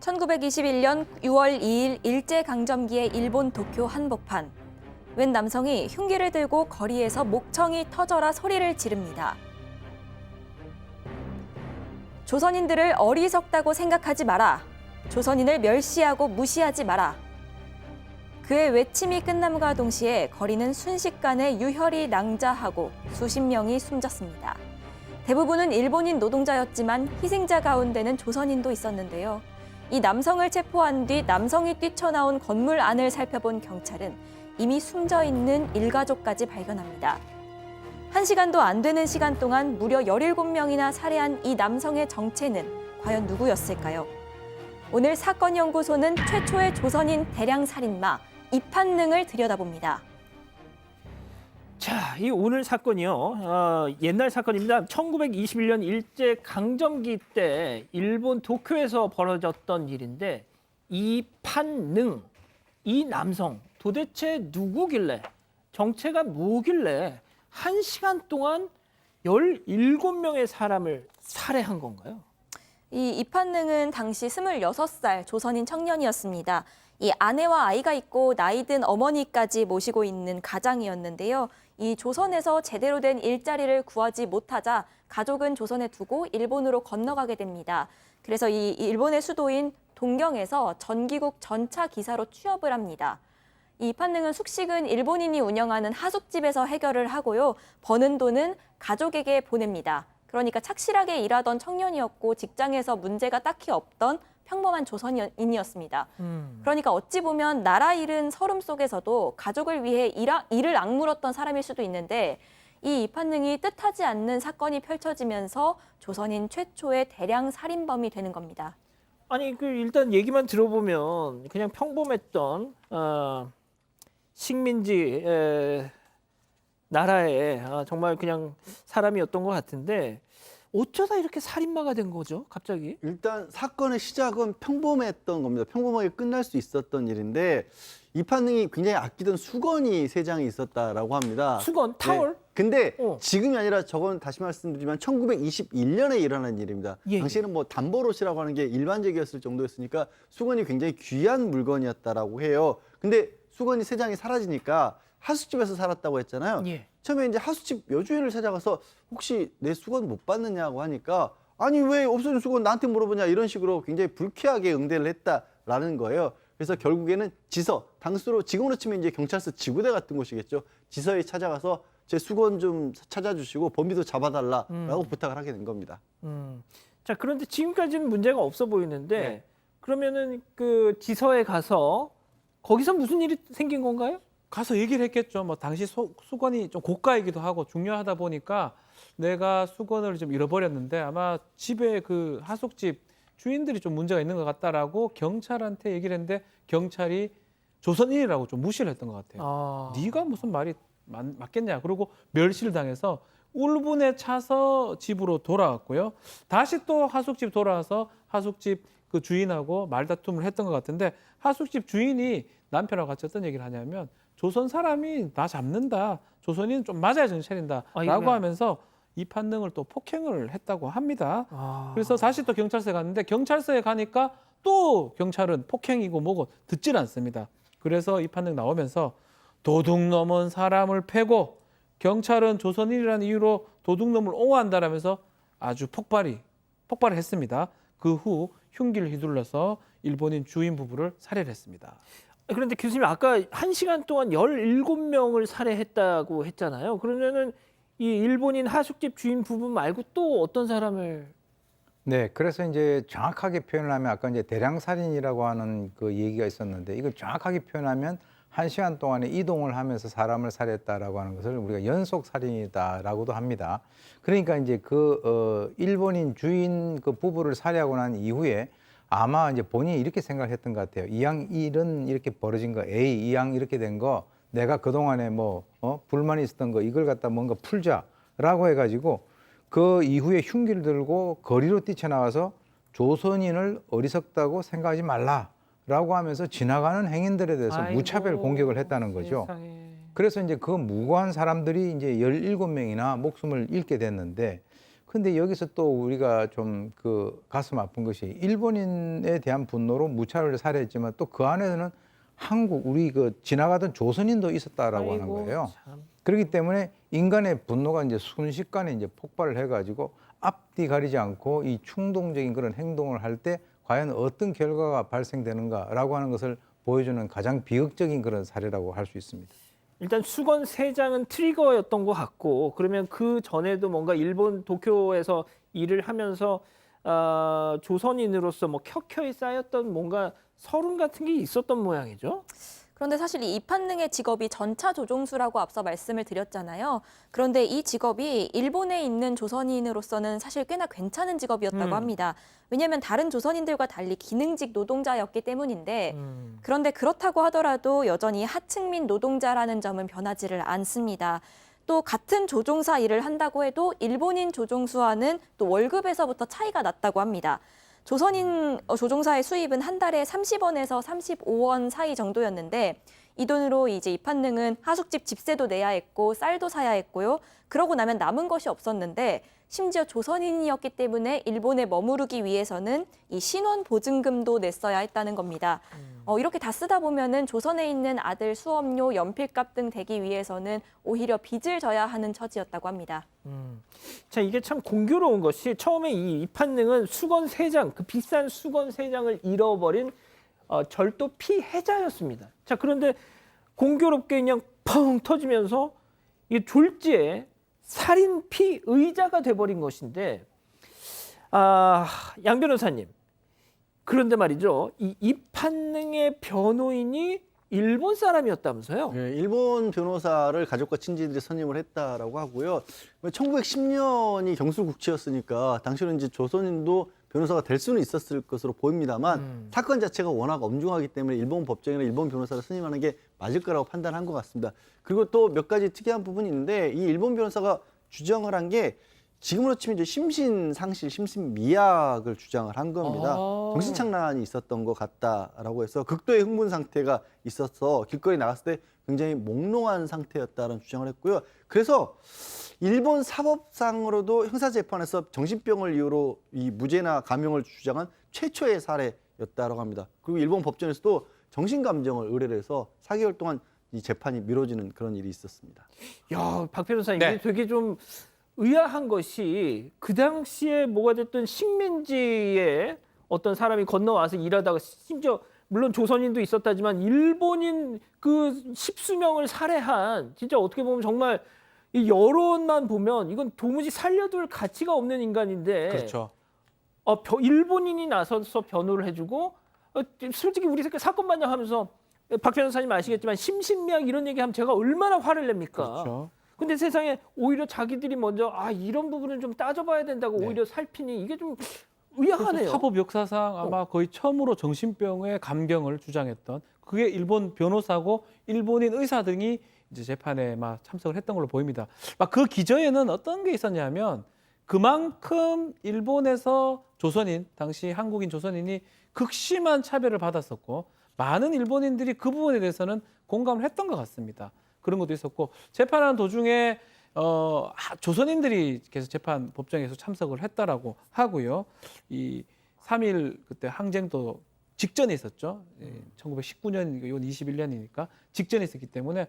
(1921년 6월 2일) 일제강점기의 일본 도쿄 한복판. 웬 남성이 흉기를 들고 거리에서 목청이 터져라 소리를 지릅니다. 조선인들을 어리석다고 생각하지 마라. 조선인을 멸시하고 무시하지 마라. 그의 외침이 끝남과 동시에 거리는 순식간에 유혈이 낭자하고 수십 명이 숨졌습니다. 대부분은 일본인 노동자였지만 희생자 가운데는 조선인도 있었는데요. 이 남성을 체포한 뒤 남성이 뛰쳐나온 건물 안을 살펴본 경찰은 이미 숨져 있는 일가족까지 발견합니다. 1시간도 안 되는 시간 동안 무려 17명이나 살해한 이 남성의 정체는 과연 누구였을까요? 오늘 사건 연구소는 최초의 조선인 대량 살인마 이판능을 들여다봅니다.
자, 이 오늘 사건이요. 옛날 사건입니다. 1921년 일제 강점기 때 일본 도쿄에서 벌어졌던 일인데 이판능, 이 남성 도대체 누구길래 정체가 뭐길래 1시간 동안 17명의 사람을 살해한 건가요?
이 이판능은 당시 26살 조선인 청년이었습니다. 이 아내와 아이가 있고 나이 든 어머니까지 모시고 있는 가장이었는데요. 이 조선에서 제대로 된 일자리를 구하지 못하자 가족은 조선에 두고 일본으로 건너가게 됩니다. 그래서 이 일본의 수도인 동경에서 전기국 전차 기사로 취업을 합니다. 이 이판능은 숙식은 일본인이 운영하는 하숙집에서 해결을 하고요. 버는 돈은 가족에게 보냅니다. 그러니까 착실하게 일하던 청년이었고 직장에서 문제가 딱히 없던 평범한 조선인이었습니다. 그러니까 어찌 보면 나라 잃은 서름 속에서도 가족을 위해 이를 악물었던 사람일 수도 있는데 이 이판능이 뜻하지 않는 사건이 펼쳐지면서 조선인 최초의 대량 살인범이 되는 겁니다.
아니 그 일단 얘기만 들어보면 그냥 평범했던 식민지 나라의 정말 그냥 사람이었던 것 같은데 어쩌다 이렇게 살인마가 된 거죠, 갑자기?
일단 사건의 시작은 평범했던 겁니다. 평범하게 끝날 수 있었던 일인데 이판능이 굉장히 아끼던 수건이 3장이 있었다라고 합니다.
수건, 타월?
네. 근데
어.
지금이 아니라 저건 다시 말씀드리면 1921년에 일어난 일입니다.
예.
당시에는 뭐 담보롯이라고 하는 게 일반적이었을 정도였으니까 수건이 굉장히 귀한 물건이었다라고 해요. 근데 수건이 3장이 사라지니까 하숙집에서 살았다고 했잖아요.
예.
처음에 이제 하숙집 여주인을 찾아가서 혹시 내 수건 못 받느냐고 하니까 아니 왜 없어진 수건 나한테 물어보냐 이런 식으로 굉장히 불쾌하게 응대를 했다라는 거예요. 그래서 결국에는 지서, 당시로 지금으로 치면 이제 경찰서 지구대 같은 곳이겠죠. 지서에 찾아가서 제 수건 좀 찾아주시고 범인도 잡아달라라고 부탁을 하게 된 겁니다.
자, 그런데 지금까지는 문제가 없어 보이는데
네.
그러면은 그 지서에 가서 거기서 무슨 일이 생긴 건가요?
가서 얘기를 했겠죠. 뭐 당시 수건이 좀 고가이기도 하고 중요하다 보니까 내가 수건을 좀 잃어버렸는데 아마 집에 그 하숙집 주인들이 좀 문제가 있는 것 같다라고 경찰한테 얘기를 했는데 경찰이 조선인이라고 좀 무시를 했던 것 같아요. 네가 무슨 말이 맞겠냐. 그리고 멸시를 당해서 울분에 차서 집으로 돌아왔고요. 다시 또 하숙집 돌아와서 하숙집 그 주인하고 말다툼을 했던 것 같은데 하숙집 주인이 남편하고 같이 어떤 얘기를 하냐면 조선 사람이 나 잡는다. 조선인은 좀 맞아야 정신 차린다. 라고 하면서 이판능을 또 폭행을 했다고 합니다. 그래서 다시 또 경찰서에 갔는데 경찰서에 가니까 또 경찰은 폭행이고 뭐고 듣질 않습니다. 그래서 이판능 나오면서 도둑 넘은 사람을 패고 경찰은 조선인이라는 이유로 도둑놈을 옹호한다라면서 아주 폭발을 했습니다. 그 후 흉기를 휘둘러서 일본인 주인 부부를 살해를 했습니다.
그런데 교수님 아까 1시간 동안 17명을 살해했다고 했잖아요. 그러면은 이 일본인 하숙집 주인 부부 말고 또 어떤 사람을?
네, 그래서 이제 정확하게 표현을 하면 아까 이제 대량 살인이라고 하는 그 얘기가 있었는데 이걸 정확하게 표현하면 1시간 동안에 이동을 하면서 사람을 살해했다라고 하는 것을 우리가 연속 살인이다라고도 합니다. 그러니까 이제 일본인 주인 그 부부를 살해하고 난 이후에 아마 이제 본인이 이렇게 생각했던 것 같아요. 이왕 일은 이렇게 벌어진 거, 이왕 이렇게 된 거, 내가 그동안에 불만이 있었던 거 이걸 갖다 뭔가 풀자라고 해가지고 그 이후에 흉기를 들고 거리로 뛰쳐나와서 조선인을 어리석다고 생각하지 말라라고 하면서 지나가는 행인들에 대해서 무차별 공격을 했다는 거죠.
세상에.
그래서 이제 그 무고한 사람들이 이제 17명이나 목숨을 잃게 됐는데 근데 여기서 또 우리가 좀 그 가슴 아픈 것이 일본인에 대한 분노로 무차별을 살해했지만 또 그 안에는 우리 그 지나가던 조선인도 있었다라고 하는 거예요.
참.
그렇기 때문에 인간의 분노가 이제 순식간에 이제 폭발을 해가지고 앞뒤 가리지 않고 이 충동적인 그런 행동을 할 때 과연 어떤 결과가 발생되는가라고 하는 것을 보여주는 가장 비극적인 그런 사례라고 할 수 있습니다.
일단 수건 3장은 트리거였던 것 같고 그러면 그 전에도 뭔가 일본 도쿄에서 일을 하면서 조선인으로서 뭐 켜켜이 쌓였던 뭔가 서름 같은 게 있었던 모양이죠.
그런데 사실 이 이판능의 직업이 전차 조종수라고 앞서 말씀을 드렸잖아요. 그런데 이 직업이 일본에 있는 조선인으로서는 사실 꽤나 괜찮은 직업이었다고 합니다. 왜냐하면 다른 조선인들과 달리 기능직 노동자였기 때문인데 그런데 그렇다고 하더라도 여전히 하층민 노동자라는 점은 변하지를 않습니다. 또 같은 조종사 일을 한다고 해도 일본인 조종수와는 또 월급에서부터 차이가 났다고 합니다. 조선인 조종사의 수입은 한 달에 30원에서 35원 사이 정도였는데 이 돈으로 이제 이판능은 하숙집 집세도 내야 했고 쌀도 사야 했고요. 그러고 나면 남은 것이 없었는데 심지어 조선인이었기 때문에 일본에 머무르기 위해서는 이 신원 보증금도 냈어야 했다는 겁니다. 이렇게 다 쓰다 보면은 조선에 있는 아들 수업료, 연필값 등 대기 위해서는 오히려 빚을 져야 하는 처지였다고 합니다.
자, 이게 참 공교로운 것이 처음에 이 이판능은 수건 3장, 그 비싼 수건 3장을 잃어버린 절도 피해자였습니다. 자, 그런데 공교롭게 그냥 펑 터지면서 이게 졸지에 살인 피의자가 돼버린 것인데, 양 변호사님, 그런데 말이죠, 이 이판능의 변호인이 일본 사람이었다면서요?
네, 일본 변호사를 가족과 친지들이 선임을 했다라고 하고요. 1910년이 경술국치였으니까 당시에는 이제 조선인도 변호사가 될 수는 있었을 것으로 보입니다만 사건 자체가 워낙 엄중하기 때문에 일본 법정이나 일본 변호사를 선임하는 게 맞을 거라고 판단한 것 같습니다. 그리고 또 몇 가지 특이한 부분이 있는데 이 일본 변호사가 주장을 한 게 지금으로 치면 이제 심신상실, 심신미약을 주장을 한 겁니다. 정신착란이 있었던 것 같다라고 해서 극도의 흥분 상태가 있어서 길거리 나갔을 때 굉장히 몽롱한 상태였다는 주장을 했고요. 그래서 일본 사법상으로도 형사재판에서 정신병을 이유로 이 무죄나 감형을 주장한 최초의 사례였다고 합니다. 그리고 일본 법정에서도 정신감정을 의뢰를 해서 4개월 동안 이 재판이 미뤄지는 그런 일이 있었습니다.
야, 박 변호사님,
네.
이게 되게 좀 의아한 것이 그 당시에 뭐가 됐든 식민지에 어떤 사람이 건너와서 일하다가 심지어 물론 조선인도 있었다지만 일본인 그 십수명을 살해한 진짜 어떻게 보면 정말 이 여론만 보면 이건 도무지 살려둘 가치가 없는 인간인데
그렇죠.
일본인이 나서서 변호를 해주고 솔직히 우리 사건 반장하면서 박 변호사님 아시겠지만 심신미약 이런 얘기하면 제가 얼마나 화를 냅니까?
그렇죠.
근데 세상에 오히려 자기들이 먼저 이런 부분은 좀 따져봐야 된다고
네.
오히려 살피니 이게 좀 의아하네요.
사법 역사상 아마 거의 처음으로 정신병의 감경을 주장했던 그게 일본 변호사고 일본인 의사 등이 이제 재판에 막 참석을 했던 걸로 보입니다. 막 그 기저에는 어떤 게 있었냐면 그만큼 일본에서 조선인 당시 한국인 조선인이 극심한 차별을 받았었고 많은 일본인들이 그 부분에 대해서는 공감을 했던 것 같습니다. 그런 것도 있었고 재판하는 도중에 조선인들이 계속 재판 법정에서 참석을 했다라고 하고요. 이 3.1 그때 항쟁도 직전에 있었죠. 1919년, 이건 21년이니까 직전에 있었기 때문에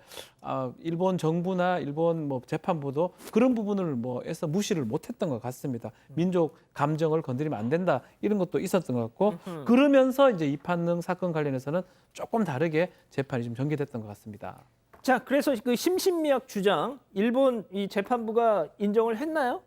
일본 정부나 일본 뭐 재판부도 그런 부분을 해서 무시를 못했던 것 같습니다. 민족 감정을 건드리면 안 된다 이런 것도 있었던 것 같고 그러면서 이제 이판능 사건 관련해서는 조금 다르게 재판이 좀 전개됐던 것 같습니다.
자, 그래서 그 심신미약 주장 일본 이 재판부가 인정을 했나요?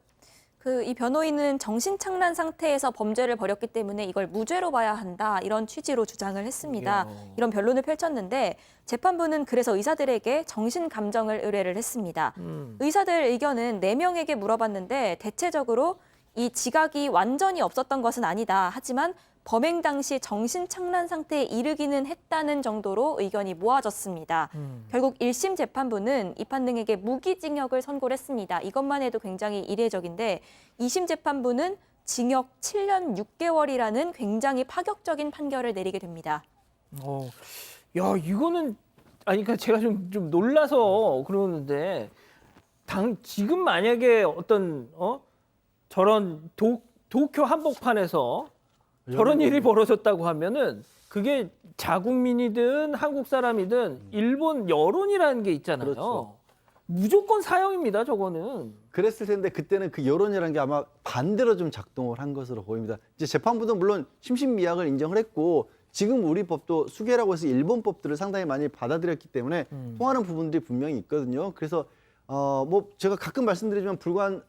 이 변호인은 정신착란 상태에서 범죄를 벌였기 때문에 이걸 무죄로 봐야 한다 이런 취지로 주장을 했습니다. 이런 변론을 펼쳤는데 재판부는 그래서 의사들에게 정신감정을 의뢰를 했습니다. 의사들 의견은 4명에게 물어봤는데 대체적으로 이 지각이 완전히 없었던 것은 아니다. 하지만 범행 당시 정신착란 상태에 이르기는 했다는 정도로 의견이 모아졌습니다. 결국 1심 재판부는 이판능에게 무기징역을 선고를 했습니다. 이것만 해도 굉장히 이례적인데 2심 재판부는 징역 7년 6개월이라는 굉장히 파격적인 판결을 내리게 됩니다.
야, 이거는 그러니까 제가 좀 놀라서 그러는데 지금 만약에 어떤 저런 도쿄 한복판에서 저런 일이 벌어졌다고 하면은 그게 자국민이든 한국 사람이든 일본 여론이라는 게 있잖아요.
그렇죠.
무조건 사형입니다, 저거는.
그랬을 텐데 그때는 그 여론이라는 게 아마 반대로 좀 작동을 한 것으로 보입니다. 이제 재판부도 물론 심신미약을 인정을 했고 지금 우리 법도 수계라고 해서 일본 법들을 상당히 많이 받아들였기 때문에 통하는 부분들이 분명히 있거든요. 그래서 제가 가끔 말씀드리지만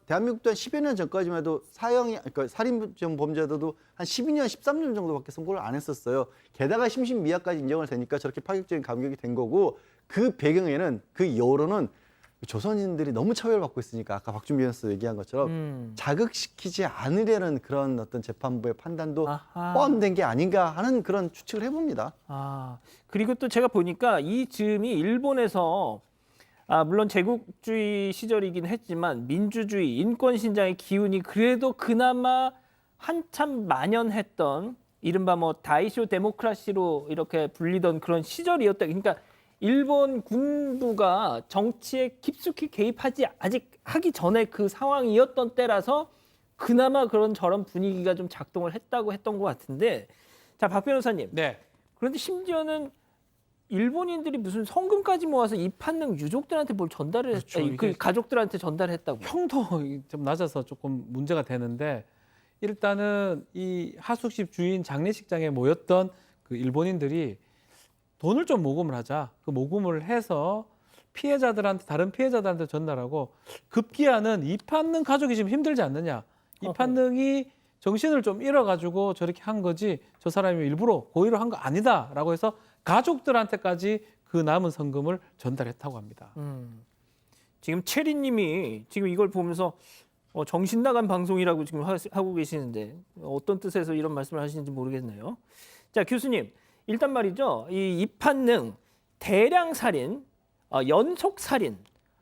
대한민국도 한 10여 년 전까지만 해도 그러니까 살인 범죄자도 한 12년, 13년 정도밖에 선고를 안 했었어요. 게다가 심신미약까지 인정을 되니까 저렇게 파격적인 감격이 된 거고 그 배경에는 그 여론은 조선인들이 너무 차별받고 있으니까 아까 박준비 변호사 얘기한 것처럼 자극시키지 않으려는 그런 어떤 재판부의 판단도 포함된 게 아닌가 하는 그런 추측을 해봅니다.
그리고 또 제가 보니까 이 즈음이 일본에서 물론 제국주의 시절이긴 했지만 민주주의, 인권신장의 기운이 그래도 그나마 한참 만연했던 이른바 다이쇼 데모크라시로 이렇게 불리던 그런 시절이었다. 그러니까 일본 군부가 정치에 깊숙이 개입하지 아직 하기 전에 그 상황이었던 때라서 그나마 그런 저런 분위기가 좀 작동을 했다고 했던 것 같은데, 자, 박 변호사님.
네.
그런데 심지어는 일본인들이 무슨 성금까지 모아서 이판능 유족들한테 뭘 전달을
그렇죠.
했다, 그
이게
가족들한테 전달했다고.
형도 좀 낮아서 조금 문제가 되는데 일단은 이 하숙집 주인 장례식장에 모였던 그 일본인들이 돈을 좀 모금을 하자. 그 모금을 해서 피해자들한테 다른 피해자들한테 전달하고 급기야는 이판능 가족이 지금 힘들지 않느냐. 이판능이 정신을 좀 잃어가지고 저렇게 한 거지 저 사람이 일부러 고의로 한 거 아니다라고 해서 가족들한테까지 그 남은 성금을 전달했다고 합니다.
지금 체리님이 지금 이걸 보면서 정신 나간 방송이라고 지금 하고 계시는데 어떤 뜻에서 이런 말씀을 하시는지 모르겠네요. 자, 교수님, 일단 말이죠. 이 이판능 대량 살인, 연속 살인,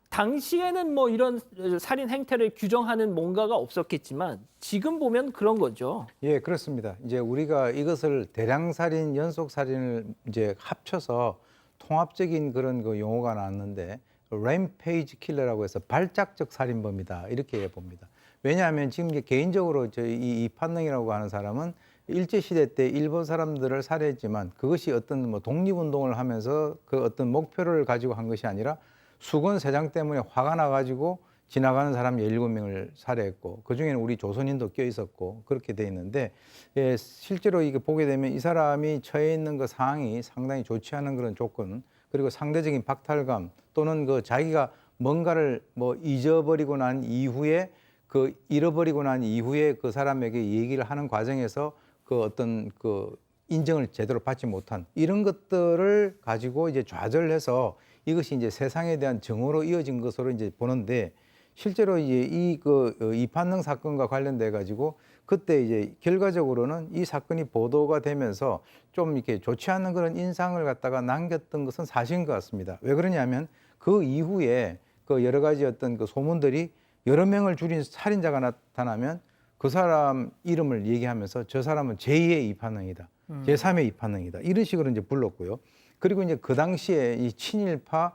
당시에는 뭐 이런 살인 행태를 규정하는 뭔가가 없었겠지만 지금 보면 그런 거죠.
예, 그렇습니다. 이제 우리가 이것을 대량 살인, 연속 살인을 이제 합쳐서 통합적인 그런 그 용어가 나왔는데 램페이지 킬러라고 해서 발작적 살인범이다 이렇게 봅니다. 왜냐하면 지금 이제 개인적으로 이 이판능이라고 하는 사람은 일제 시대 때 일본 사람들을 살해했지만 그것이 어떤 뭐 독립운동을 하면서 그 어떤 목표를 가지고 한 것이 아니라 수건 3장 때문에 화가 나가지고 지나가는 사람 17명을 살해했고 그중에는 우리 조선인도 껴 있었고 그렇게 돼 있는데 예, 실제로 이게 보게 되면 이 사람이 처해 있는 그 상황이 상당히 좋지 않은 그런 조건 그리고 상대적인 박탈감 또는 그 자기가 뭔가를 뭐 잊어버리고 난 이후에 그 잃어버리고 난 이후에 그 사람에게 얘기를 하는 과정에서 그 어떤 그 인정을 제대로 받지 못한 이런 것들을 가지고 이제 좌절해서 이것이 이제 세상에 대한 정오로 이어진 것으로 이제 보는데 실제로 이제 이판능 사건과 관련돼 가지고 그때 이제 결과적으로는 이 사건이 보도가 되면서 좀 이렇게 좋지 않은 그런 인상을 갖다가 남겼던 것은 사실인 것 같습니다. 왜 그러냐면 그 이후에 그 여러 가지 어떤 그 소문들이 여러 명을 줄인 살인자가 나타나면 그 사람 이름을 얘기하면서 저 사람은 제2의 이판능이다. 제3의 이판능이다. 이런 식으로 이제 불렀고요. 그리고 이제 그 당시에 이 친일파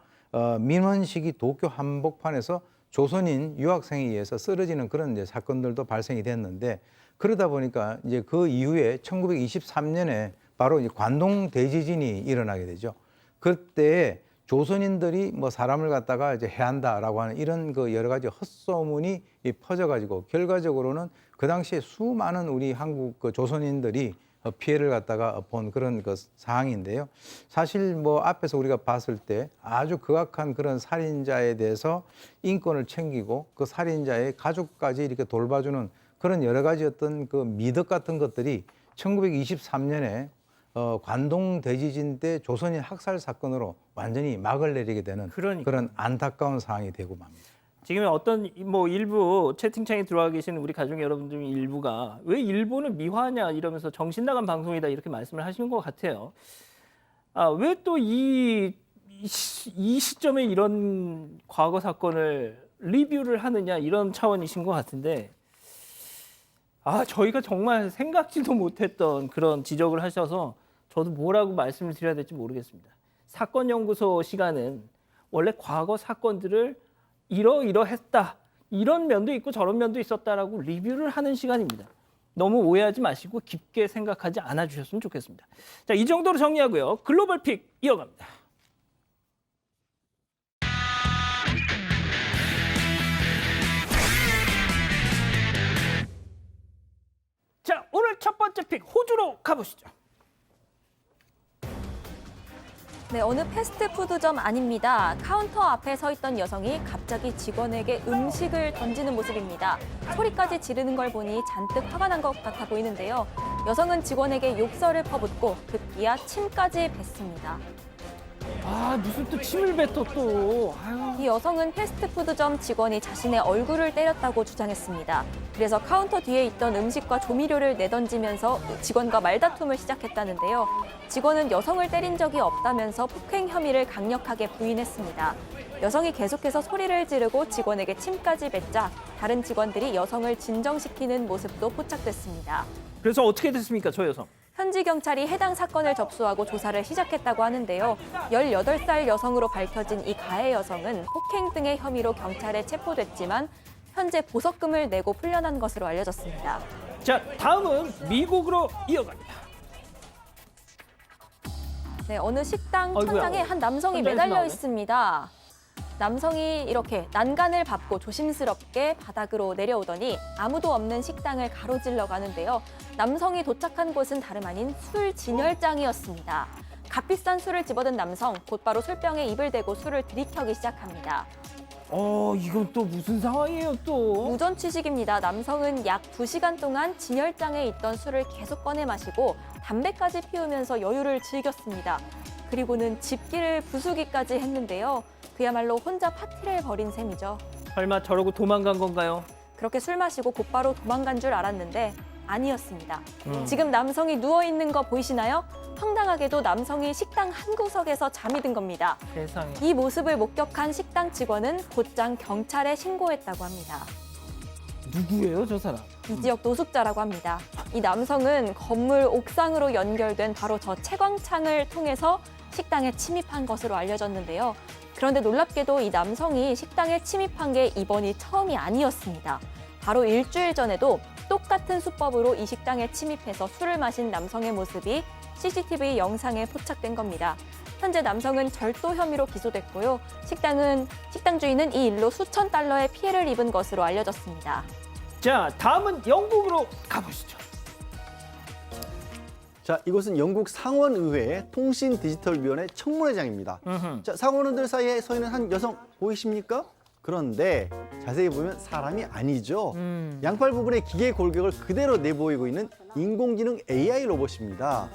민원식이 도쿄 한복판에서 조선인 유학생에 의해서 쓰러지는 그런 이제 사건들도 발생이 됐는데 그러다 보니까 이제 그 이후에 1923년에 바로 이제 관동 대지진이 일어나게 되죠. 그때 조선인들이 뭐 사람을 갖다가 이제 해한다라고 하는 이런 그 여러 가지 헛소문이 퍼져가지고 결과적으로는 그 당시에 수많은 우리 한국 그 조선인들이 피해를 갖다가 본 그런 그 상황인데요. 사실 뭐 앞에서 우리가 봤을 때 아주 극악한 그런 살인자에 대해서 인권을 챙기고 그 살인자의 가족까지 이렇게 돌봐주는 그런 여러 가지 어떤 그 미덕 같은 것들이 1923년에 관동 대지진 때 조선인 학살 사건으로 완전히 막을 내리게 되는 그런 안타까운 상황이 되고 맙니다.
지금 어떤 뭐 일부 채팅창에 들어와 계시는 우리 가족 여러분들 중 일부가 왜 일본을 미화하냐 이러면서 정신 나간 방송이다 이렇게 말씀을 하시는 것 같아요. 왜 또 이 시점에 이런 과거 사건을 리뷰를 하느냐 이런 차원이신 것 같은데 저희가 정말 생각지도 못했던 그런 지적을 하셔서 저도 뭐라고 말씀을 드려야 될지 모르겠습니다. 사건연구소 시간은 원래 과거 사건들을 이러이러했다 이런 면도 있고 저런 면도 있었다라고 리뷰를 하는 시간입니다. 너무 오해하지 마시고 깊게 생각하지 않아 주셨으면 좋겠습니다. 자, 이 정도로 정리하고요. 글로벌 픽 이어갑니다. 자, 오늘 첫 번째 픽 호주로 가보시죠.
네, 어느 패스트푸드점 아닙니다. 카운터 앞에 서 있던 여성이 갑자기 직원에게 음식을 던지는 모습입니다. 소리까지 지르는 걸 보니 잔뜩 화가 난 것 같아 보이는데요. 여성은 직원에게 욕설을 퍼붓고 급기야 침까지 뱉습니다.
무슨 또 침을 뱉어 또.
이 여성은 패스트푸드점 직원이 자신의 얼굴을 때렸다고 주장했습니다. 그래서 카운터 뒤에 있던 음식과 조미료를 내던지면서 직원과 말다툼을 시작했다는데요. 직원은 여성을 때린 적이 없다면서 폭행 혐의를 강력하게 부인했습니다. 여성이 계속해서 소리를 지르고 직원에게 침까지 뱉자 다른 직원들이 여성을 진정시키는 모습도 포착됐습니다.
그래서 어떻게 됐습니까, 저 여성?
현지 경찰이 해당 사건을 접수하고 조사를 시작했다고 하는데요. 18살 여성으로 밝혀진 이 가해 여성은 폭행 등의 혐의로 경찰에 체포됐지만 현재 보석금을 내고 풀려난 것으로 알려졌습니다.
자, 다음은 미국으로 이어갑니다.
네, 어느 식당
아이고야.
천장에 한 남성이
천장에서
매달려
나오네.
있습니다. 남성이 이렇게 난간을 밟고 조심스럽게 바닥으로 내려오더니 아무도 없는 식당을 가로질러 가는데요. 남성이 도착한 곳은 다름 아닌 술 진열장이었습니다. 값비싼 술을 집어든 남성, 곧바로 술병에 입을 대고 술을 들이켜기 시작합니다.
이건 또 무슨 상황이에요, 또?
무전 취식입니다. 남성은 약 2시간 동안 진열장에 있던 술을 계속 꺼내 마시고 담배까지 피우면서 여유를 즐겼습니다. 그리고는 집기를 부수기까지 했는데요. 그야말로 혼자 파티를 벌인 셈이죠.
설마 저러고 도망간 건가요?
그렇게 술 마시고 곧바로 도망간 줄 알았는데 아니었습니다. 지금 남성이 누워있는 거 보이시나요? 황당하게도 남성이 식당 한 구석에서 잠이 든 겁니다.
세상에.
이 모습을 목격한 식당 직원은 곧장 경찰에 신고했다고 합니다.
누구예요, 저 사람?
이 지역 노숙자라고 합니다. 이 남성은 건물 옥상으로 연결된 바로 저 채광창을 통해서 식당에 침입한 것으로 알려졌는데요. 그런데 놀랍게도 이 남성이 식당에 침입한 게 이번이 처음이 아니었습니다. 바로 일주일 전에도 똑같은 수법으로 이 식당에 침입해서 술을 마신 남성의 모습이 CCTV 영상에 포착된 겁니다. 현재 남성은 절도 혐의로 기소됐고요. 식당 주인은 이 일로 수천 달러의 피해를 입은 것으로 알려졌습니다.
자, 다음은 영국으로 가보시죠.
자, 이곳은 영국 상원의회 통신디지털위원회 청문회장입니다. 자, 상원의원들 사이에 서 있는 한 여성 보이십니까? 그런데 자세히 보면 사람이 아니죠. 양팔 부분에 기계 골격을 그대로 내보이고 있는 인공지능 AI 로봇입니다.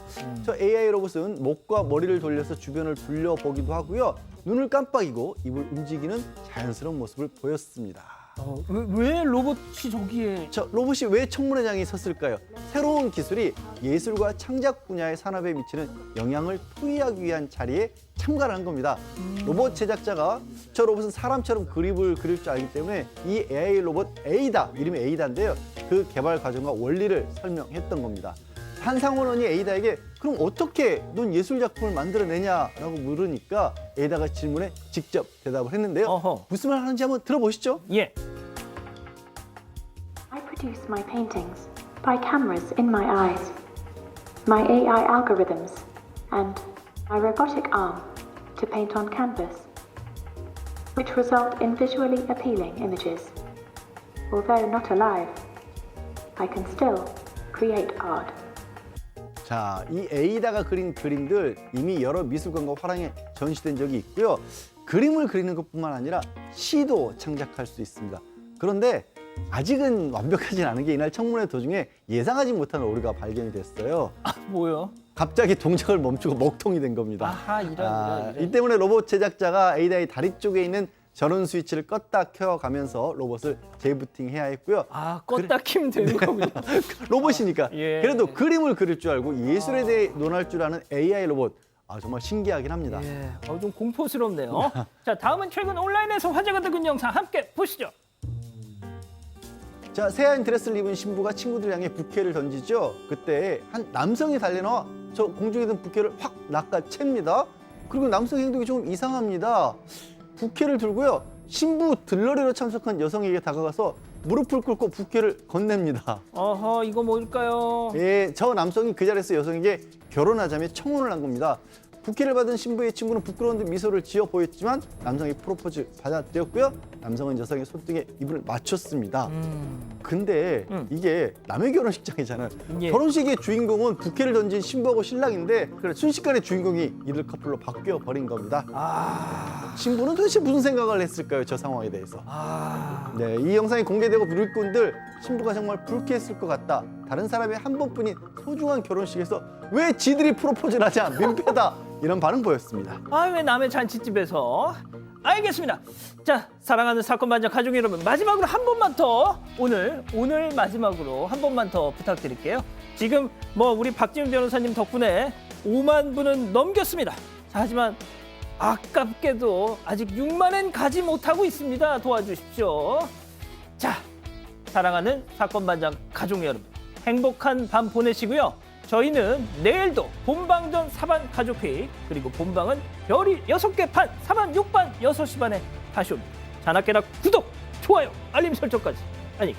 저 AI 로봇은 목과 머리를 돌려서 주변을 둘러보기도 하고요. 눈을 깜빡이고 입을 움직이는 자연스러운 모습을 보였습니다.
왜 로봇이 저기에?
저 로봇이 왜 청문회장에 섰을까요? 새로운 기술이 예술과 창작 분야의 산업에 미치는 영향을 토의하기 위한 자리에 참가를 한 겁니다. 로봇 제작자가 저 로봇은 사람처럼 그림을 그릴 줄 알기 때문에 이 AI 로봇 에이다, 이름이 에이다인데요. 그 개발 과정과 원리를 설명했던 겁니다. 한 상원원이 에이다에게 그럼 어떻게 넌 예술 작품을 만들어내냐라고 물으니까 에이다가 질문에 직접 대답을 했는데요.
어허.
무슨 말 하는지 한번 들어보시죠.
예.
I produce my paintings by cameras in my eyes, my AI algorithms, and my robotic arm to paint on canvas, which result in visually appealing images. Although not alive, I can still create art.
자, 이 에이다가 그린 그림들 이미 여러 미술관과 화廊에 전시된 적이 있고요. 그림을 그리는 것뿐만 아니라 시도 창작할 수 있습니다. 그런데 아직은 완벽하진 않은 게 이날 청문회 도중에 예상하지 못한 오류가 발견이 됐어요.
뭐요?
갑자기 동작을 멈추고 먹통이 된 겁니다.
아하, 이런.
이 때문에 로봇 제작자가 에이다의 다리 쪽에 있는 전원 스위치를 껐다 켜가면서 로봇을 재부팅해야 했고요.
껐다 키면 되는 거군요.
로봇이니까.
예.
그래도 그림을 그릴 줄 알고 예술에 대해 논할 줄 아는 AI 로봇. 정말 신기하긴 합니다.
예, 좀 공포스럽네요. 자, 다음은 최근 온라인에서 화제가 되는 영상 함께 보시죠.
자, 새하얀 드레스를 입은 신부가 친구들 향해 부케를 던지죠. 그때 한 남성이 달려나와 저 공중에 든 부케를 확 낚아챕니다. 그리고 남성 행동이 좀 이상합니다. 부케를 들고요. 신부 들러리로 참석한 여성에게 다가가서 무릎을 꿇고 부케를 건넵니다.
어허, 이거 뭘까요?
예, 저 남성이 그 자리에서 여성에게 결혼하자며 청혼을 한 겁니다. 부케를 받은 신부의 친구는 부끄러운 듯 미소를 지어 보였지만 남성이 프로포즈 받아들였고요. 남성은 여성의 손등에 입을 맞췄습니다. 근데 이게 남의 결혼식장이잖아요.
예.
결혼식의 주인공은 부케를 던진 신부하고 신랑인데 순식간에 주인공이 이들 커플로 바뀌어 버린 겁니다. 신부는 도대체 무슨 생각을 했을까요? 저 상황에 대해서. 네, 이 영상이 공개되고 누리꾼들 신부가 정말 불쾌했을 것 같다. 다른 사람의 한 번뿐인 소중한 결혼식에서 왜 지들이 프로포즈를 하냐, 민폐다. 이런 반응 보였습니다.
왜 남의 잔치집에서? 알겠습니다. 자, 사랑하는 사건 반장 가족 여러분, 마지막으로 한 번만 더 오늘 마지막으로 한 번만 더 부탁드릴게요. 지금 우리 박지훈 변호사님 덕분에 5만 분은 넘겼습니다. 자, 하지만 아깝게도 아직 6만은 가지 못하고 있습니다. 도와주십시오. 자, 사랑하는 사건 반장 가족 여러분, 행복한 밤 보내시고요. 저희는 내일도 본방전 사반 가족회의 그리고 본방은 별이 6개 판 사반 6반 6시 반에 다시 옵니다. 자나깨나 구독, 좋아요, 알림 설정까지. 아니